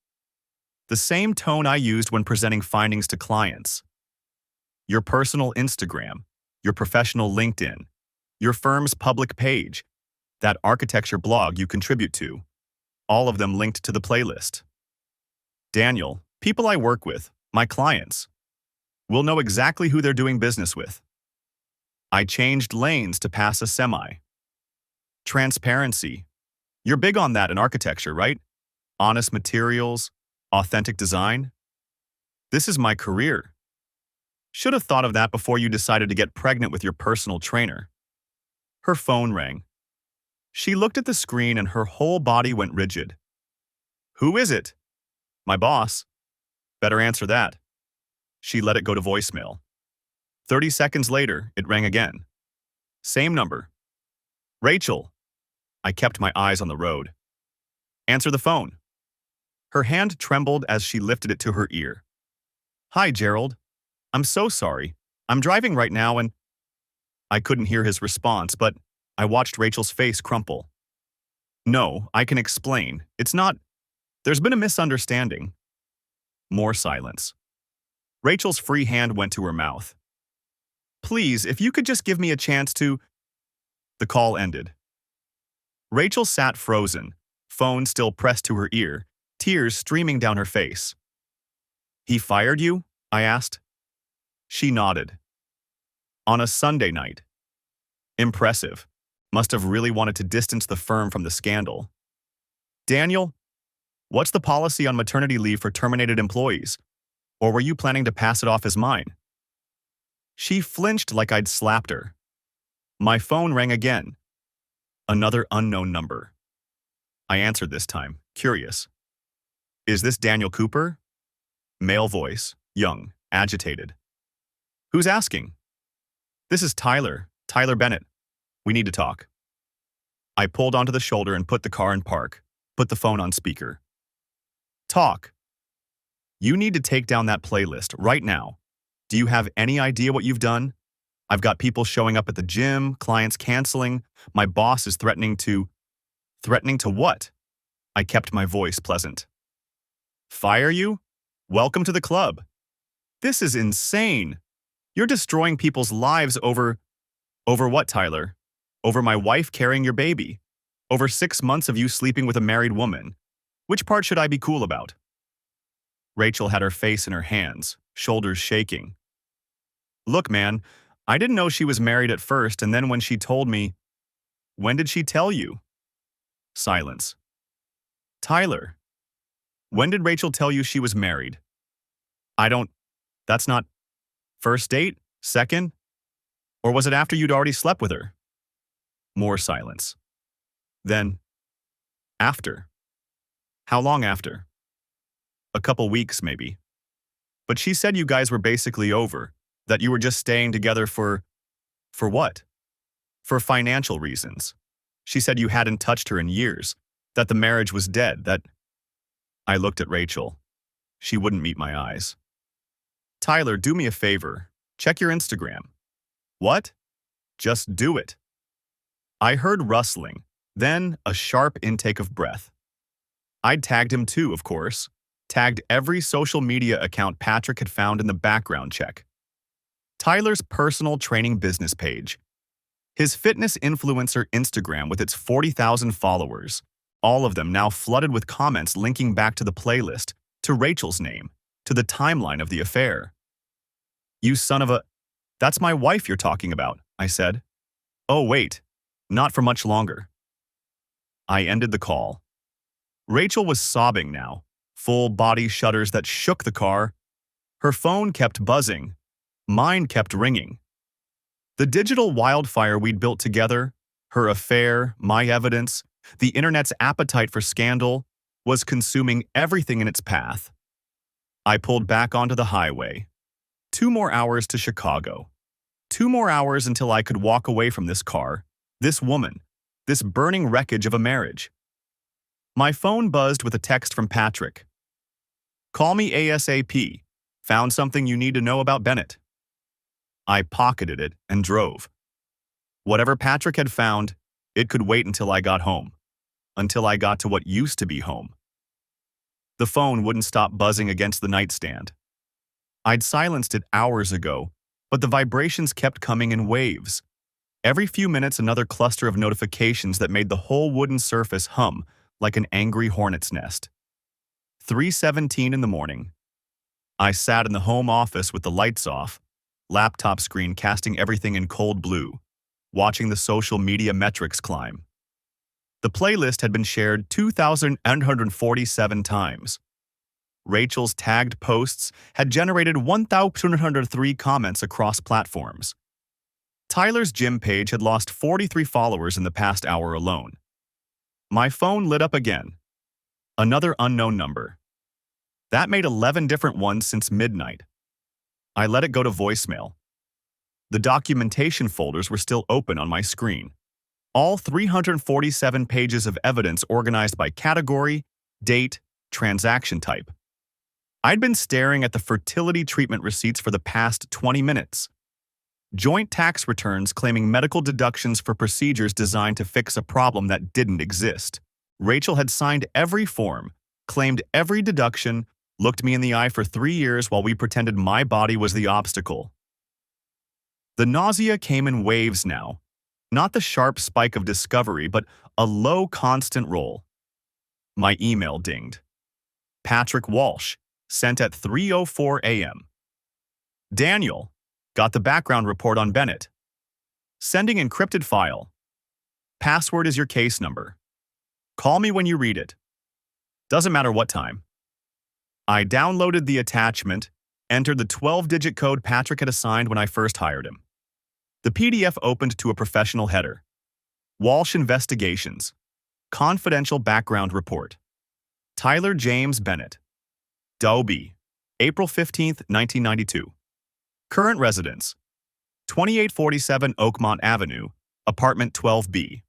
[SPEAKER 1] The same tone I used when presenting findings to clients. Your personal Instagram, your professional LinkedIn, your firm's public page, that architecture blog you contribute to, all of them linked to the playlist. Daniel, people I work with, my clients, will know exactly who they're doing business with. I changed lanes to pass a semi. Transparency. You're big on that in architecture, right? Honest materials, authentic design. This is my career. Should have thought of that before you decided to get pregnant with your personal trainer. Her phone rang. She looked at the screen and her whole body went rigid. Who is it? My boss. Better answer that. She let it go to voicemail. 30 seconds later, it rang again. Same number. Rachel. I kept my eyes on the road. Answer the phone. Her hand trembled as she lifted it to her ear. Hi, Gerald. I'm so sorry. I'm driving right now and… I couldn't hear his response, but I watched Rachel's face crumple. No, I can explain. It's not… There's been a misunderstanding. More silence. Rachel's free hand went to her mouth. Please, if you could just give me a chance to… The call ended. Rachel sat frozen, phone still pressed to her ear, tears streaming down her face. He fired you? I asked. She nodded. On a Sunday night. Impressive. Must have really wanted to distance the firm from the scandal. Daniel, what's the policy on maternity leave for terminated employees? Or were you planning to pass it off as mine? She flinched like I'd slapped her. My phone rang again. Another unknown number. I answered this time, curious. Is this Daniel Cooper? Male voice, young, agitated. Who's asking? This is Tyler Bennett. We need to talk. I pulled onto the shoulder and put the car in park, put the phone on speaker. Talk. You need to take down that playlist right now. Do you have any idea what you've done? I've got people showing up at the gym, clients canceling. My boss is threatening to… Threatening to what? I kept my voice pleasant. Fire you? Welcome to the club. This is insane. You're destroying people's lives over… Over what, Tyler? Over my wife carrying your baby. Over 6 months of you sleeping with a married woman. Which part should I be cool about? Rachel had her face in her hands, shoulders shaking. Look, man, I didn't know she was married at first, and then when she told me… When did she tell you? Silence. Tyler, when did Rachel tell you she was married? That's not… First date? Second? Or was it after you'd already slept with her? More silence. Then, after. How long after? A couple weeks, maybe. But she said you guys were basically over, that you were just staying together for… For what? For financial reasons. She said you hadn't touched her in years, that the marriage was dead, that… I looked at Rachel. She wouldn't meet my eyes. Tyler, do me a favor. Check your Instagram. What? Just do it. I heard rustling, then a sharp intake of breath. I'd tagged him too, of course. Tagged every social media account Patrick had found in the background check. Tyler's personal training business page, His fitness influencer Instagram with its 40,000 followers, all of them now flooded with comments linking back to the playlist, to Rachel's name, to the timeline of the affair. "You son of a—" "That's my wife you're talking about," I said. "Oh wait, not for much longer." I ended the call. Rachel was sobbing now, full body shudders that shook the car. Her phone kept buzzing. Mine kept ringing. The digital wildfire we'd built together, her affair, my evidence, the internet's appetite for scandal, was consuming everything in its path. I pulled back onto the highway. 2 more hours to Chicago. 2 more hours until I could walk away from this car, this woman, this burning wreckage of a marriage. My phone buzzed with a text from Patrick. "Call me ASAP. Found something you need to know about Bennett." I pocketed it and drove. Whatever Patrick had found, it could wait until I got home. Until I got to what used to be home. The phone wouldn't stop buzzing against the nightstand. I'd silenced it hours ago, but the vibrations kept coming in waves. Every few minutes, another cluster of notifications that made the whole wooden surface hum like an angry hornet's nest. 3:17 in the morning. I sat in the home office with the lights off, laptop screen casting everything in cold blue, watching the social media metrics climb. The playlist had been shared 2,147 times. Rachel's tagged posts had generated 1,203 comments across platforms. Tyler's gym page had lost 43 followers in the past hour alone. My phone lit up again. Another unknown number. That made 11 different ones since midnight. I let it go to voicemail. The documentation folders were still open on my screen. All 347 pages of evidence organized by category, date, transaction type. I'd been staring at the fertility treatment receipts for the past 20 minutes. Joint tax returns claiming medical deductions for procedures designed to fix a problem that didn't exist. Rachel had signed every form, claimed every deduction, looked me in the eye for 3 years while we pretended my body was the obstacle. The nausea came in waves now. Not the sharp spike of discovery, but a low constant roll. My email dinged. Patrick Walsh, sent at 3:04 a.m. Daniel, got the background report on Bennett. Sending encrypted file. Password is your case number. Call me when you read it. Doesn't matter what time. I downloaded the attachment, entered the 12-digit code Patrick had assigned when I first hired him. The PDF opened to a professional header. Walsh Investigations. Confidential background report. Tyler James Bennett. Dobie. April 15, 1992. Current residence. 2847 Oakmont Avenue, Apartment 12B.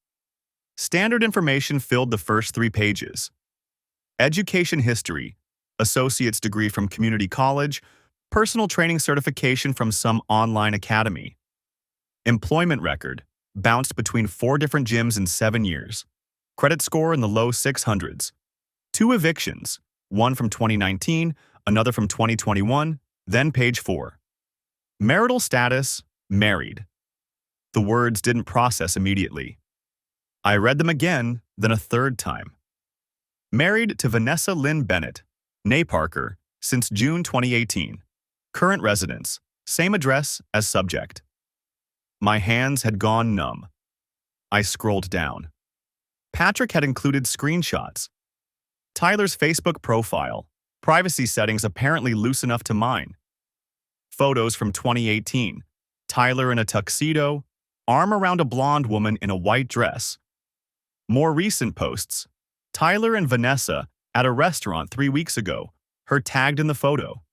[SPEAKER 1] Standard information filled the first 3 pages. Education history. Associate's degree from community college. Personal training certification from some online academy. Employment record. Bounced between 4 different gyms in 7 years. Credit score in the low 600s. 2 evictions. One from 2019, another from 2021, then page 4. Marital status, married. The words didn't process immediately. I read them again, then a third time. Married to Vanessa Lynn Bennett, née Parker, since June 2018. Current residence, same address as subject. My hands had gone numb. I scrolled down. Patrick had included screenshots. Tyler's Facebook profile, privacy settings apparently loose enough to mine. Photos from 2018, Tyler in a tuxedo, arm around a blonde woman in a white dress. More recent posts, Tyler and Vanessa at a restaurant 3 weeks ago, her tagged in the photo.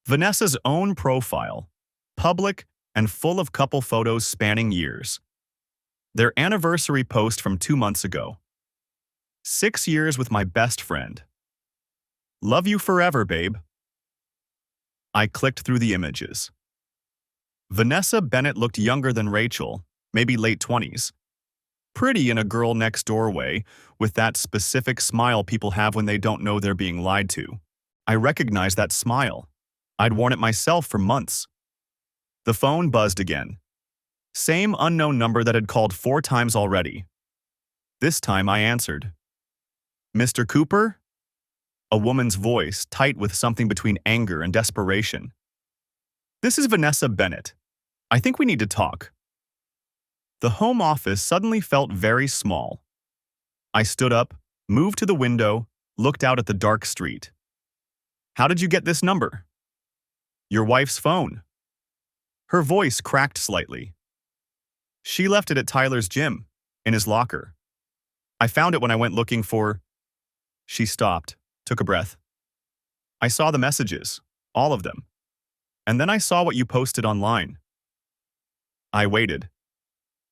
[SPEAKER 1] Vanessa's own profile, public and full of couple photos spanning years. Their anniversary post from 2 months ago. 6 years with my best friend. Love you forever, babe. I clicked through the images. Vanessa Bennett looked younger than Rachel, maybe late 20s. Pretty in a girl next door way, with that specific smile people have when they don't know they're being lied to. I recognized that smile. I'd worn it myself for months. The phone buzzed again. Same unknown number that had called 4 times already. This time I answered. Mr. Cooper? A woman's voice, tight with something between anger and desperation. This is Vanessa Bennett. I think we need to talk. The home office suddenly felt very small. I stood up, moved to the window, looked out at the dark street. How did you get this number? Your wife's phone. Her voice cracked slightly. She left it at Tyler's gym, in his locker. I found it when I went looking for... She stopped, took a breath. I saw the messages, all of them. And then I saw what you posted online. I waited.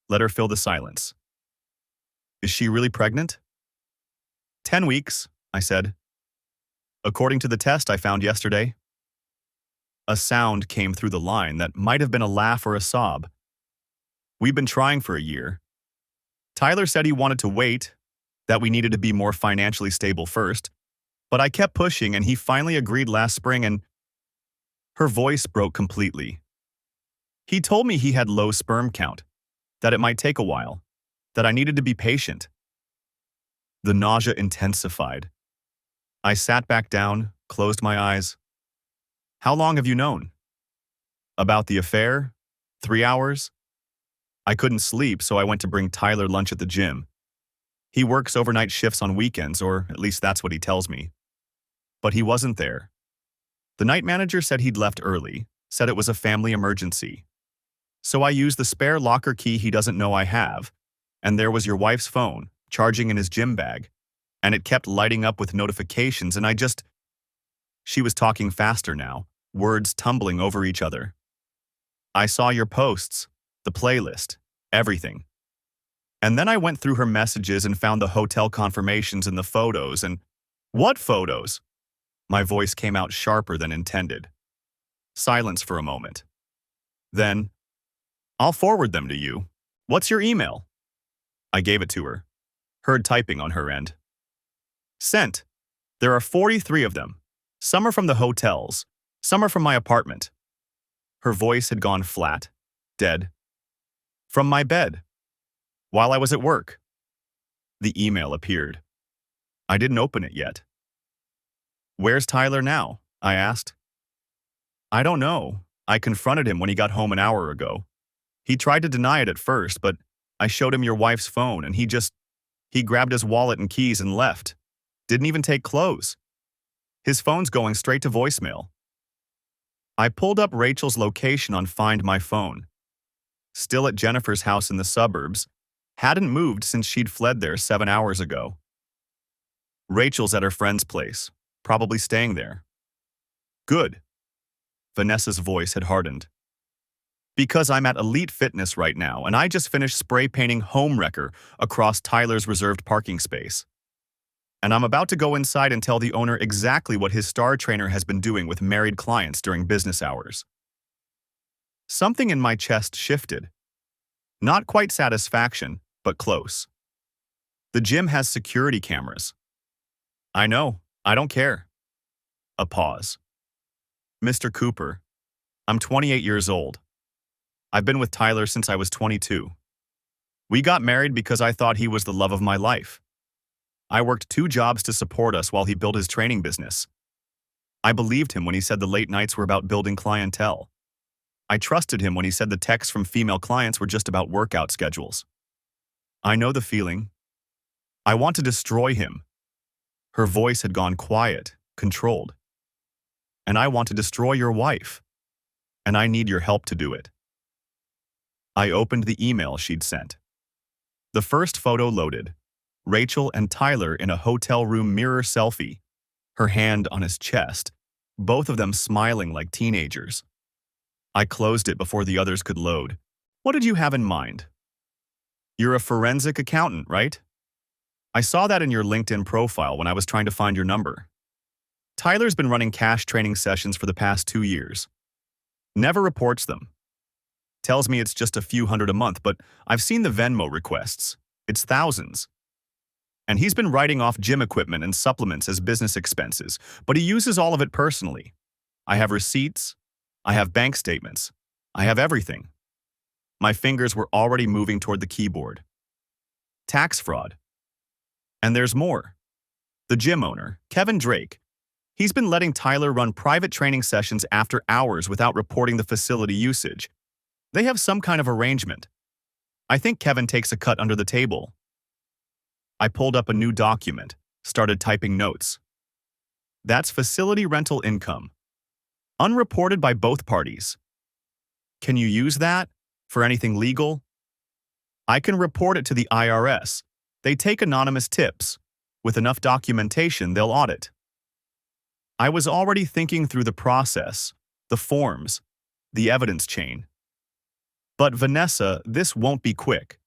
[SPEAKER 1] Let her fill the silence. Is she really pregnant? 10 weeks, I said. According to the test I found yesterday. A sound came through the line that might have been a laugh or a sob. We've been trying for a year. Tyler said he wanted to wait, that we needed to be more financially stable first, but I kept pushing and he finally agreed last spring and... Her voice broke completely. He told me he had low sperm count, that it might take a while, that I needed to be patient. The nausea intensified. I sat back down, closed my eyes. How long have you known? About the affair? 3 hours? I couldn't sleep, so I went to bring Tyler lunch at the gym. He works overnight shifts on weekends, or at least that's what he tells me. But he wasn't there. The night manager said he'd left early, said it was a family emergency. So I used the spare locker key he doesn't know I have, and there was your wife's phone, charging in his gym bag, and it kept lighting up with notifications and I just... She was talking faster now, words tumbling over each other. I saw your posts, the playlist, everything. And then I went through her messages and found the hotel confirmations and the photos and... What photos? My voice came out sharper than intended. Silence for a moment. Then, I'll forward them to you. What's your email? I gave it to her. Heard typing on her end. Sent. There are 43 of them. Some are from the hotels. Some are from my apartment. Her voice had gone flat, dead. From my bed. While I was at work. The email appeared. I didn't open it yet. Where's Tyler now? I asked. I don't know. I confronted him when he got home an hour ago. He tried to deny it at first, but I showed him your wife's phone and he grabbed his wallet and keys and left. Didn't even take clothes. His phone's going straight to voicemail. I pulled up Rachel's location on Find My Phone. Still at Jennifer's house in the suburbs, hadn't moved since she'd fled there 7 hours ago. Rachel's at her friend's place, probably staying there. Good. Vanessa's voice had hardened. Because I'm at Elite Fitness right now and I just finished spray painting Homewrecker across Tyler's reserved parking space. And I'm about to go inside and tell the owner exactly what his star trainer has been doing with married clients during business hours. Something in my chest shifted. Not quite satisfaction, but close. The gym has security cameras. I know, I don't care. A pause. Mr. Cooper, I'm 28 years old. I've been with Tyler since I was 22. We got married because I thought he was the love of my life. I worked 2 jobs to support us while he built his training business. I believed him when he said the late nights were about building clientele. I trusted him when he said the texts from female clients were just about workout schedules. I know the feeling. I want to destroy him. Her voice had gone quiet, controlled. And I want to destroy your wife. And I need your help to do it. I opened the email she'd sent. The first photo loaded. Rachel and Tyler in a hotel room mirror selfie, her hand on his chest, both of them smiling like teenagers. I closed it before the others could load. What did you have in mind? You're a forensic accountant, right? I saw that in your LinkedIn profile when I was trying to find your number. Tyler's been running cash training sessions for the past 2 years. Never reports them. Tells me it's just a few hundred a month, but I've seen the Venmo requests. It's thousands. And he's been writing off gym equipment and supplements as business expenses, but he uses all of it personally. I have receipts. I have bank statements. I have everything. My fingers were already moving toward the keyboard. Tax fraud. And there's more. The gym owner, Kevin Drake, he's been letting Tyler run private training sessions after hours without reporting the facility usage. They have some kind of arrangement. I think Kevin takes a cut under the table. I pulled up a new document, started typing notes. That's facility rental income. Unreported by both parties. Can you use that for anything legal? I can report it to the IRS. They take anonymous tips. With enough documentation, they'll audit. I was already thinking through the process, the forms, the evidence chain. But Vanessa, this won't be quick.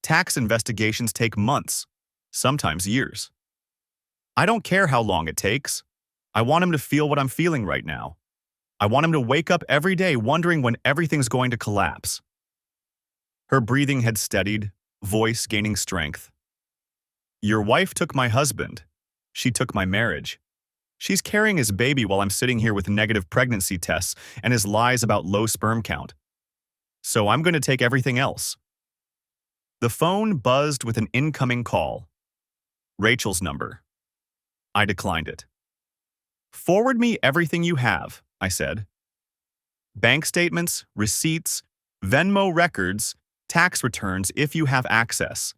[SPEAKER 1] Tax investigations take months, sometimes years. I don't care how long it takes. I want him to feel what I'm feeling right now. I want him to wake up every day wondering when everything's going to collapse. Her breathing had steadied, voice gaining strength. Your wife took my husband. She took my marriage. She's carrying his baby while I'm sitting here with negative pregnancy tests and his lies about low sperm count. So I'm going to take everything else. The phone buzzed with an incoming call. Rachel's number. I declined it. Forward me everything you have, I said. Bank statements, receipts, Venmo records, tax returns if you have access.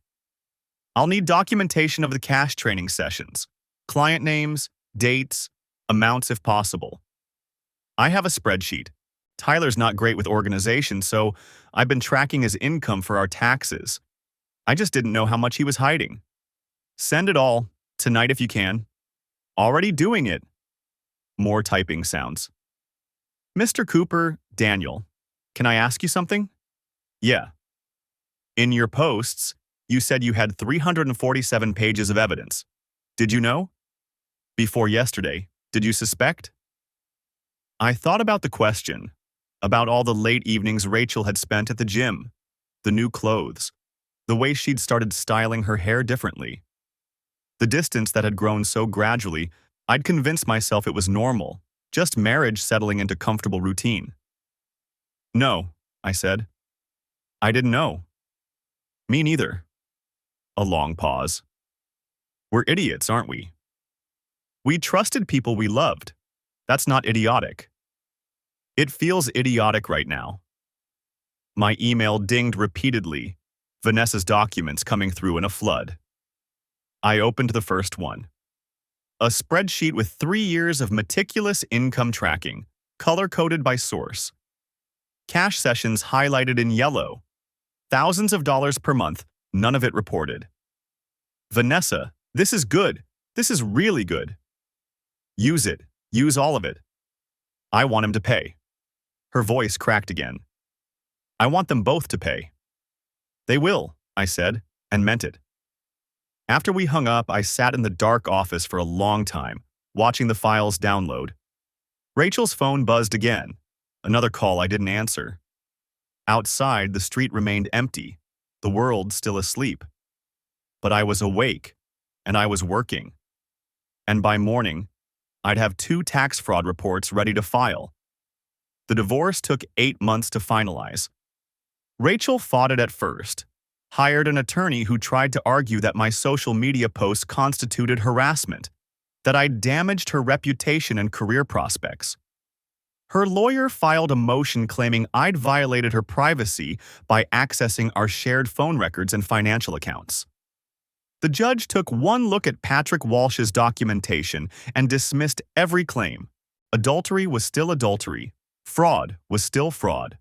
[SPEAKER 1] I'll need documentation of the cash training sessions, client names, dates, amounts if possible. I have a spreadsheet. Tyler's not great with organization, so I've been tracking his income for our taxes. I just didn't know how much he was hiding. Send it all, tonight if you can. Already doing it. More typing sounds. Mr. Cooper, Daniel, can I ask you something? Yeah. In your posts, you said you had 347 pages of evidence. Did you know? Before yesterday, did you suspect? I thought about the question, about all the late evenings Rachel had spent at the gym, the new clothes, the way she'd started styling her hair differently. The distance that had grown so gradually, I'd convinced myself it was normal, just marriage settling into comfortable routine. No, I said. I didn't know. Me neither. A long pause. We're idiots, aren't we? We trusted people we loved. That's not idiotic. It feels idiotic right now. My email dinged repeatedly, Vanessa's documents coming through in a flood. I opened the first one. A spreadsheet with 3 years of meticulous income tracking, color-coded by source. Cash sessions highlighted in yellow. Thousands of dollars per month, none of it reported. Vanessa, this is good. This is really good. Use it. Use all of it. I want him to pay. Her voice cracked again. I want them both to pay. They will, I said, and meant it. After we hung up, I sat in the dark office for a long time, watching the files download. Rachel's phone buzzed again, another call I didn't answer. Outside, the street remained empty, the world still asleep. But I was awake, and I was working. And by morning, I'd have 2 tax fraud reports ready to file. The divorce took 8 months to finalize. Rachel fought it at first, hired an attorney who tried to argue that my social media posts constituted harassment, that I'd damaged her reputation and career prospects. Her lawyer filed a motion claiming I'd violated her privacy by accessing our shared phone records and financial accounts. The judge took one look at Patrick Walsh's documentation and dismissed every claim. Adultery was still adultery. Fraud was still fraud.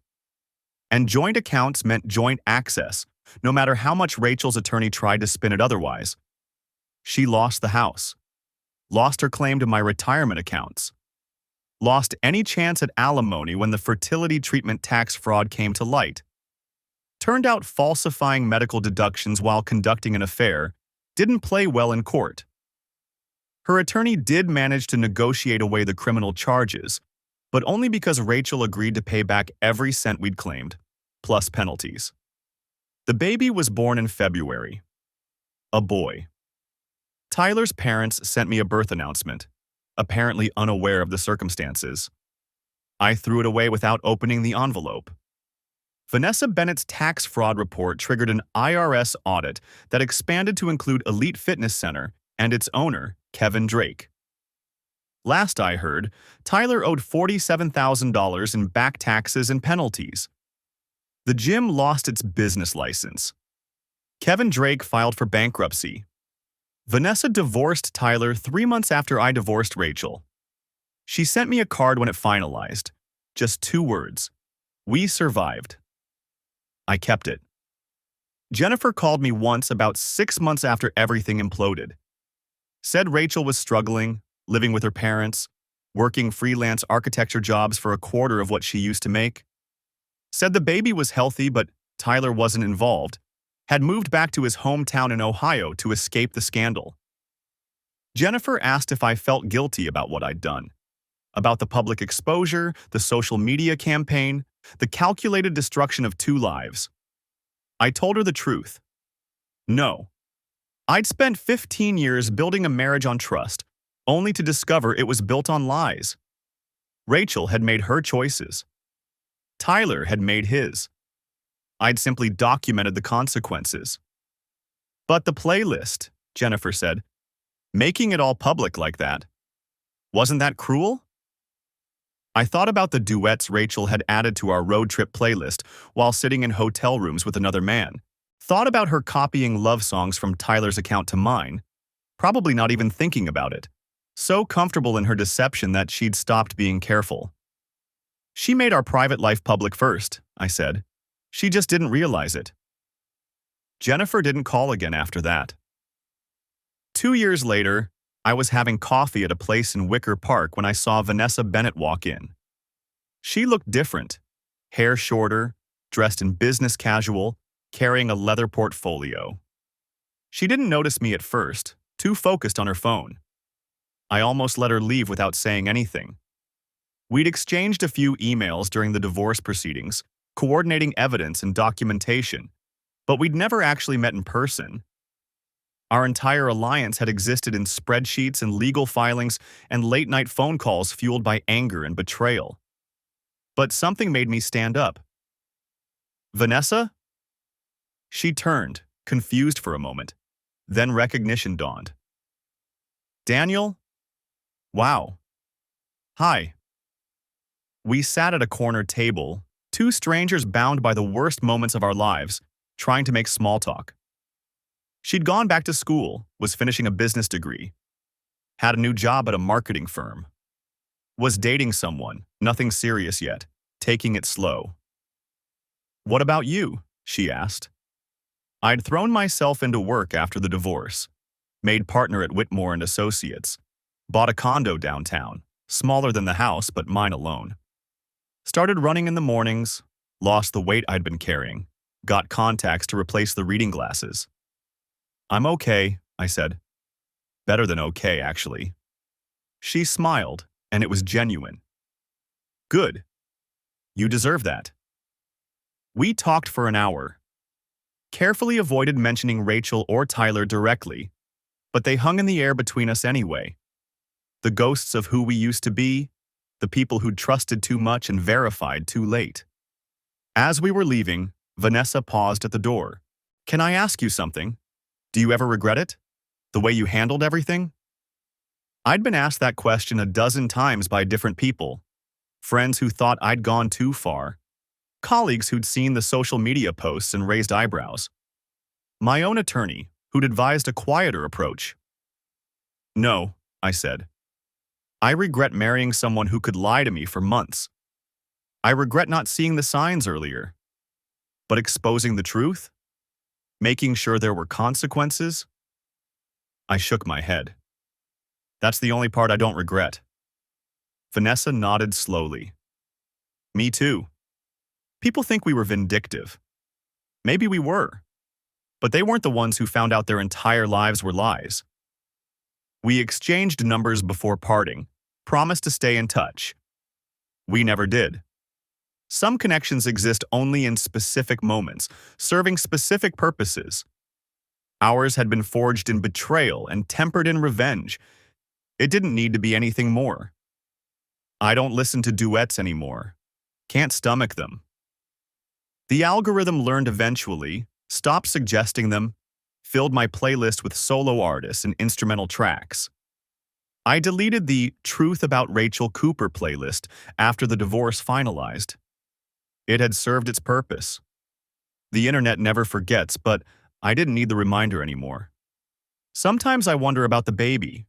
[SPEAKER 1] And joint accounts meant joint access, no matter how much Rachel's attorney tried to spin it otherwise. She lost the house, lost her claim to my retirement accounts, lost any chance at alimony when the fertility treatment tax fraud came to light. Turned out falsifying medical deductions while conducting an affair didn't play well in court. Her attorney did manage to negotiate away the criminal charges, but only because Rachel agreed to pay back every cent we'd claimed, plus penalties. The baby was born in February. A boy. Tyler's parents sent me a birth announcement, apparently unaware of the circumstances. I threw it away without opening the envelope. Vanessa Bennett's tax fraud report triggered an IRS audit that expanded to include Elite Fitness Center and its owner, Kevin Drake. Last I heard, Tyler owed $47,000 in back taxes and penalties. The gym lost its business license. Kevin Drake filed for bankruptcy. Vanessa divorced Tyler 3 months after I divorced Rachel. She sent me a card when it finalized. Just 2 words. We survived. I kept it. Jennifer called me once about 6 months after everything imploded. Said Rachel was struggling, living with her parents, working freelance architecture jobs for a quarter of what she used to make. Said the baby was healthy but Tyler wasn't involved, had moved back to his hometown in Ohio to escape the scandal. Jennifer asked if I felt guilty about what I'd done, about the public exposure, the social media campaign, the calculated destruction of 2 lives. I told her the truth. No. I'd spent 15 years building a marriage on trust, only to discover it was built on lies. Rachel had made her choices. Tyler had made his. I'd simply documented the consequences. But the playlist, Jennifer said, making it all public like that, wasn't that cruel? I thought about the duets Rachel had added to our road trip playlist while sitting in hotel rooms with another man. Thought about her copying love songs from Tyler's account to mine, probably not even thinking about it. So comfortable in her deception that she'd stopped being careful. She made our private life public first, I said. She just didn't realize it. Jennifer didn't call again after that. 2 years later, I was having coffee at a place in Wicker Park when I saw Vanessa Bennett walk in. She looked different, hair shorter, dressed in business casual, carrying a leather portfolio. She didn't notice me at first, too focused on her phone. I almost let her leave without saying anything. We'd exchanged a few emails during the divorce proceedings, coordinating evidence and documentation, but we'd never actually met in person. Our entire alliance had existed in spreadsheets and legal filings and late-night phone calls fueled by anger and betrayal. But something made me stand up. Vanessa? She turned, confused for a moment. Then recognition dawned. Daniel? Wow. Hi. We sat at a corner table, 2 strangers bound by the worst moments of our lives, trying to make small talk. She'd gone back to school, was finishing a business degree, had a new job at a marketing firm, was dating someone, nothing serious yet, taking it slow. What about you? She asked. I'd thrown myself into work after the divorce, made partner at Whitmore and Associates, bought a condo downtown, smaller than the house but mine alone. Started running in the mornings, lost the weight I'd been carrying, got contacts to replace the reading glasses. I'm okay, I said. Better than okay, actually. She smiled, and it was genuine. Good. You deserve that. We talked for an hour. Carefully avoided mentioning Rachel or Tyler directly, but they hung in the air between us anyway. The ghosts of who we used to be, the people who'd trusted too much and verified too late. As we were leaving, Vanessa paused at the door. Can I ask you something? Do you ever regret it? The way you handled everything? I'd been asked that question a dozen times by different people. Friends who thought I'd gone too far. Colleagues who'd seen the social media posts and raised eyebrows. My own attorney, who'd advised a quieter approach. No, I said. I regret marrying someone who could lie to me for months. I regret not seeing the signs earlier. But exposing the truth? Making sure there were consequences? I shook my head. That's the only part I don't regret. Vanessa nodded slowly. Me too. People think we were vindictive. Maybe we were. But they weren't the ones who found out their entire lives were lies. We exchanged numbers before parting, promised to stay in touch. We never did. Some connections exist only in specific moments, serving specific purposes. Ours had been forged in betrayal and tempered in revenge. It didn't need to be anything more. I don't listen to duets anymore. Can't stomach them. The algorithm learned eventually, stopped suggesting them, filled my playlist with solo artists and instrumental tracks. I deleted the Truth About Rachel Cooper playlist after the divorce finalized. It had served its purpose. The internet never forgets, but I didn't need the reminder anymore. Sometimes I wonder about the baby,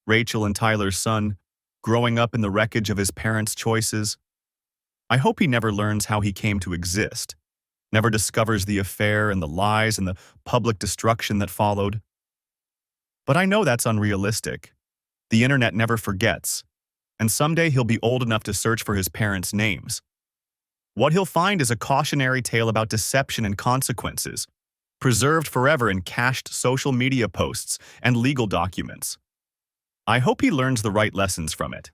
[SPEAKER 1] Rachel and Tyler's son, growing up in the wreckage of his parents' choices. I hope he never learns how he came to exist, never discovers the affair and the lies and the public destruction that followed. But I know that's unrealistic. The internet never forgets, and someday he'll be old enough to search for his parents' names. What he'll find is a cautionary tale about deception and consequences, preserved forever in cached social media posts and legal documents. I hope he learns the right lessons from it.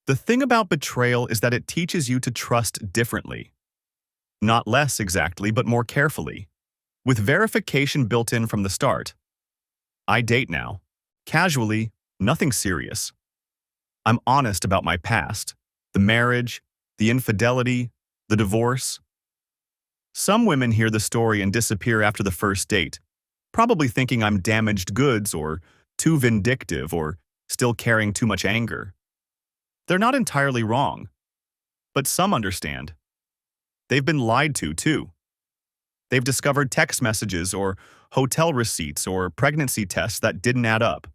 [SPEAKER 1] The thing about betrayal is that it teaches you to trust differently. Not less exactly, but more carefully, with verification built in from the start. I date now. Casually, nothing serious. I'm honest about my past, the marriage, the infidelity, the divorce. Some women hear the story and disappear after the first date, probably thinking I'm damaged goods or too vindictive or still carrying too much anger. They're not entirely wrong, but some understand. They've been lied to, too. They've discovered text messages or hotel receipts or pregnancy tests that didn't add up.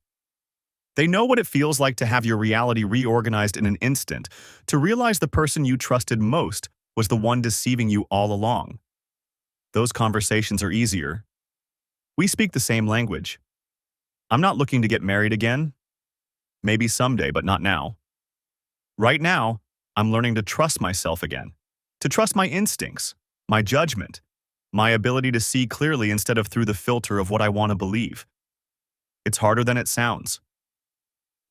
[SPEAKER 1] They know what it feels like to have your reality reorganized in an instant, to realize the person you trusted most was the one deceiving you all along. Those conversations are easier. We speak the same language. I'm not looking to get married again. Maybe someday, but not now. Right now, I'm learning to trust myself again, to trust my instincts, my judgment, my ability to see clearly instead of through the filter of what I want to believe. It's harder than it sounds.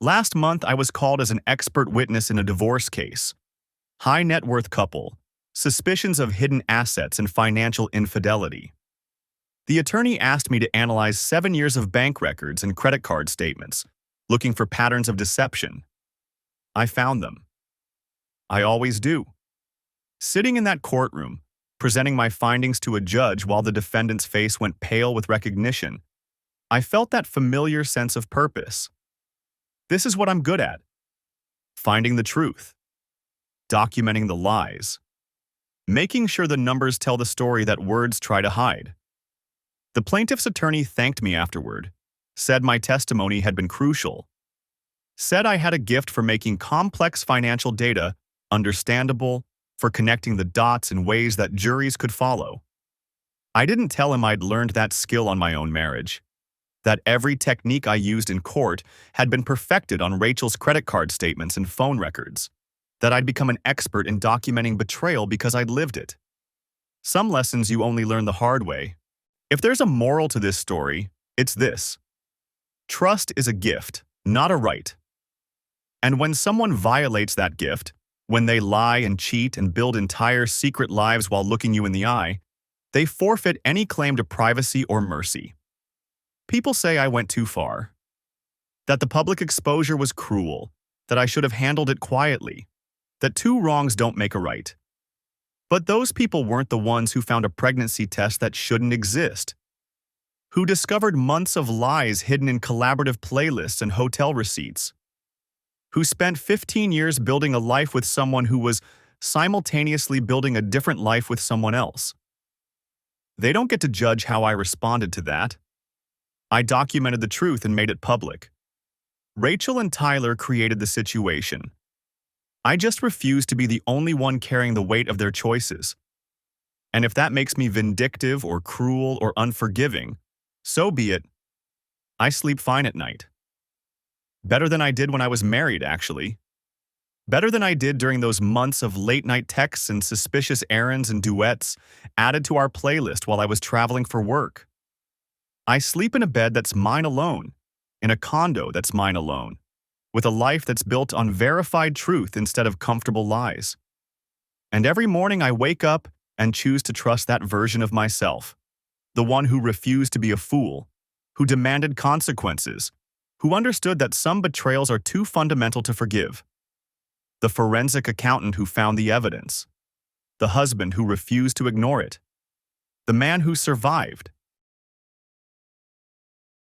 [SPEAKER 1] Last month, I was called as an expert witness in a divorce case. High net worth couple, suspicions of hidden assets and financial infidelity. The attorney asked me to analyze 7 years of bank records and credit card statements, looking for patterns of deception. I found them. I always do. Sitting in that courtroom, presenting my findings to a judge while the defendant's face went pale with recognition, I felt that familiar sense of purpose. This is what I'm good at. Finding the truth. Documenting the lies. Making sure the numbers tell the story that words try to hide. The plaintiff's attorney thanked me afterward, said my testimony had been crucial, said I had a gift for making complex financial data understandable, for connecting the dots in ways that juries could follow. I didn't tell him I'd learned that skill on my own marriage, that every technique I used in court had been perfected on Rachel's credit card statements and phone records, that I'd become an expert in documenting betrayal because I'd lived it. Some lessons you only learn the hard way. If there's a moral to this story, it's this. Trust is a gift, not a right. And when someone violates that gift, when they lie and cheat and build entire secret lives while looking you in the eye, they forfeit any claim to privacy or mercy. People say I went too far, that the public exposure was cruel, that I should have handled it quietly, that two wrongs don't make a right. But those people weren't the ones who found a pregnancy test that shouldn't exist, who discovered months of lies hidden in collaborative playlists and hotel receipts, who spent 15 years building a life with someone who was simultaneously building a different life with someone else. They don't get to judge how I responded to that. I documented the truth and made it public. Rachel and Tyler created the situation. I just refuse to be the only one carrying the weight of their choices. And if that makes me vindictive or cruel or unforgiving, so be it. I sleep fine at night. Better than I did when I was married, actually. Better than I did during those months of late-night texts and suspicious errands and duets added to our playlist while I was traveling for work. I sleep in a bed that's mine alone, in a condo that's mine alone, with a life that's built on verified truth instead of comfortable lies. And every morning I wake up and choose to trust that version of myself, the one who refused to be a fool, who demanded consequences, who understood that some betrayals are too fundamental to forgive. The forensic accountant who found the evidence. the husband who refused to ignore it, the man who survived,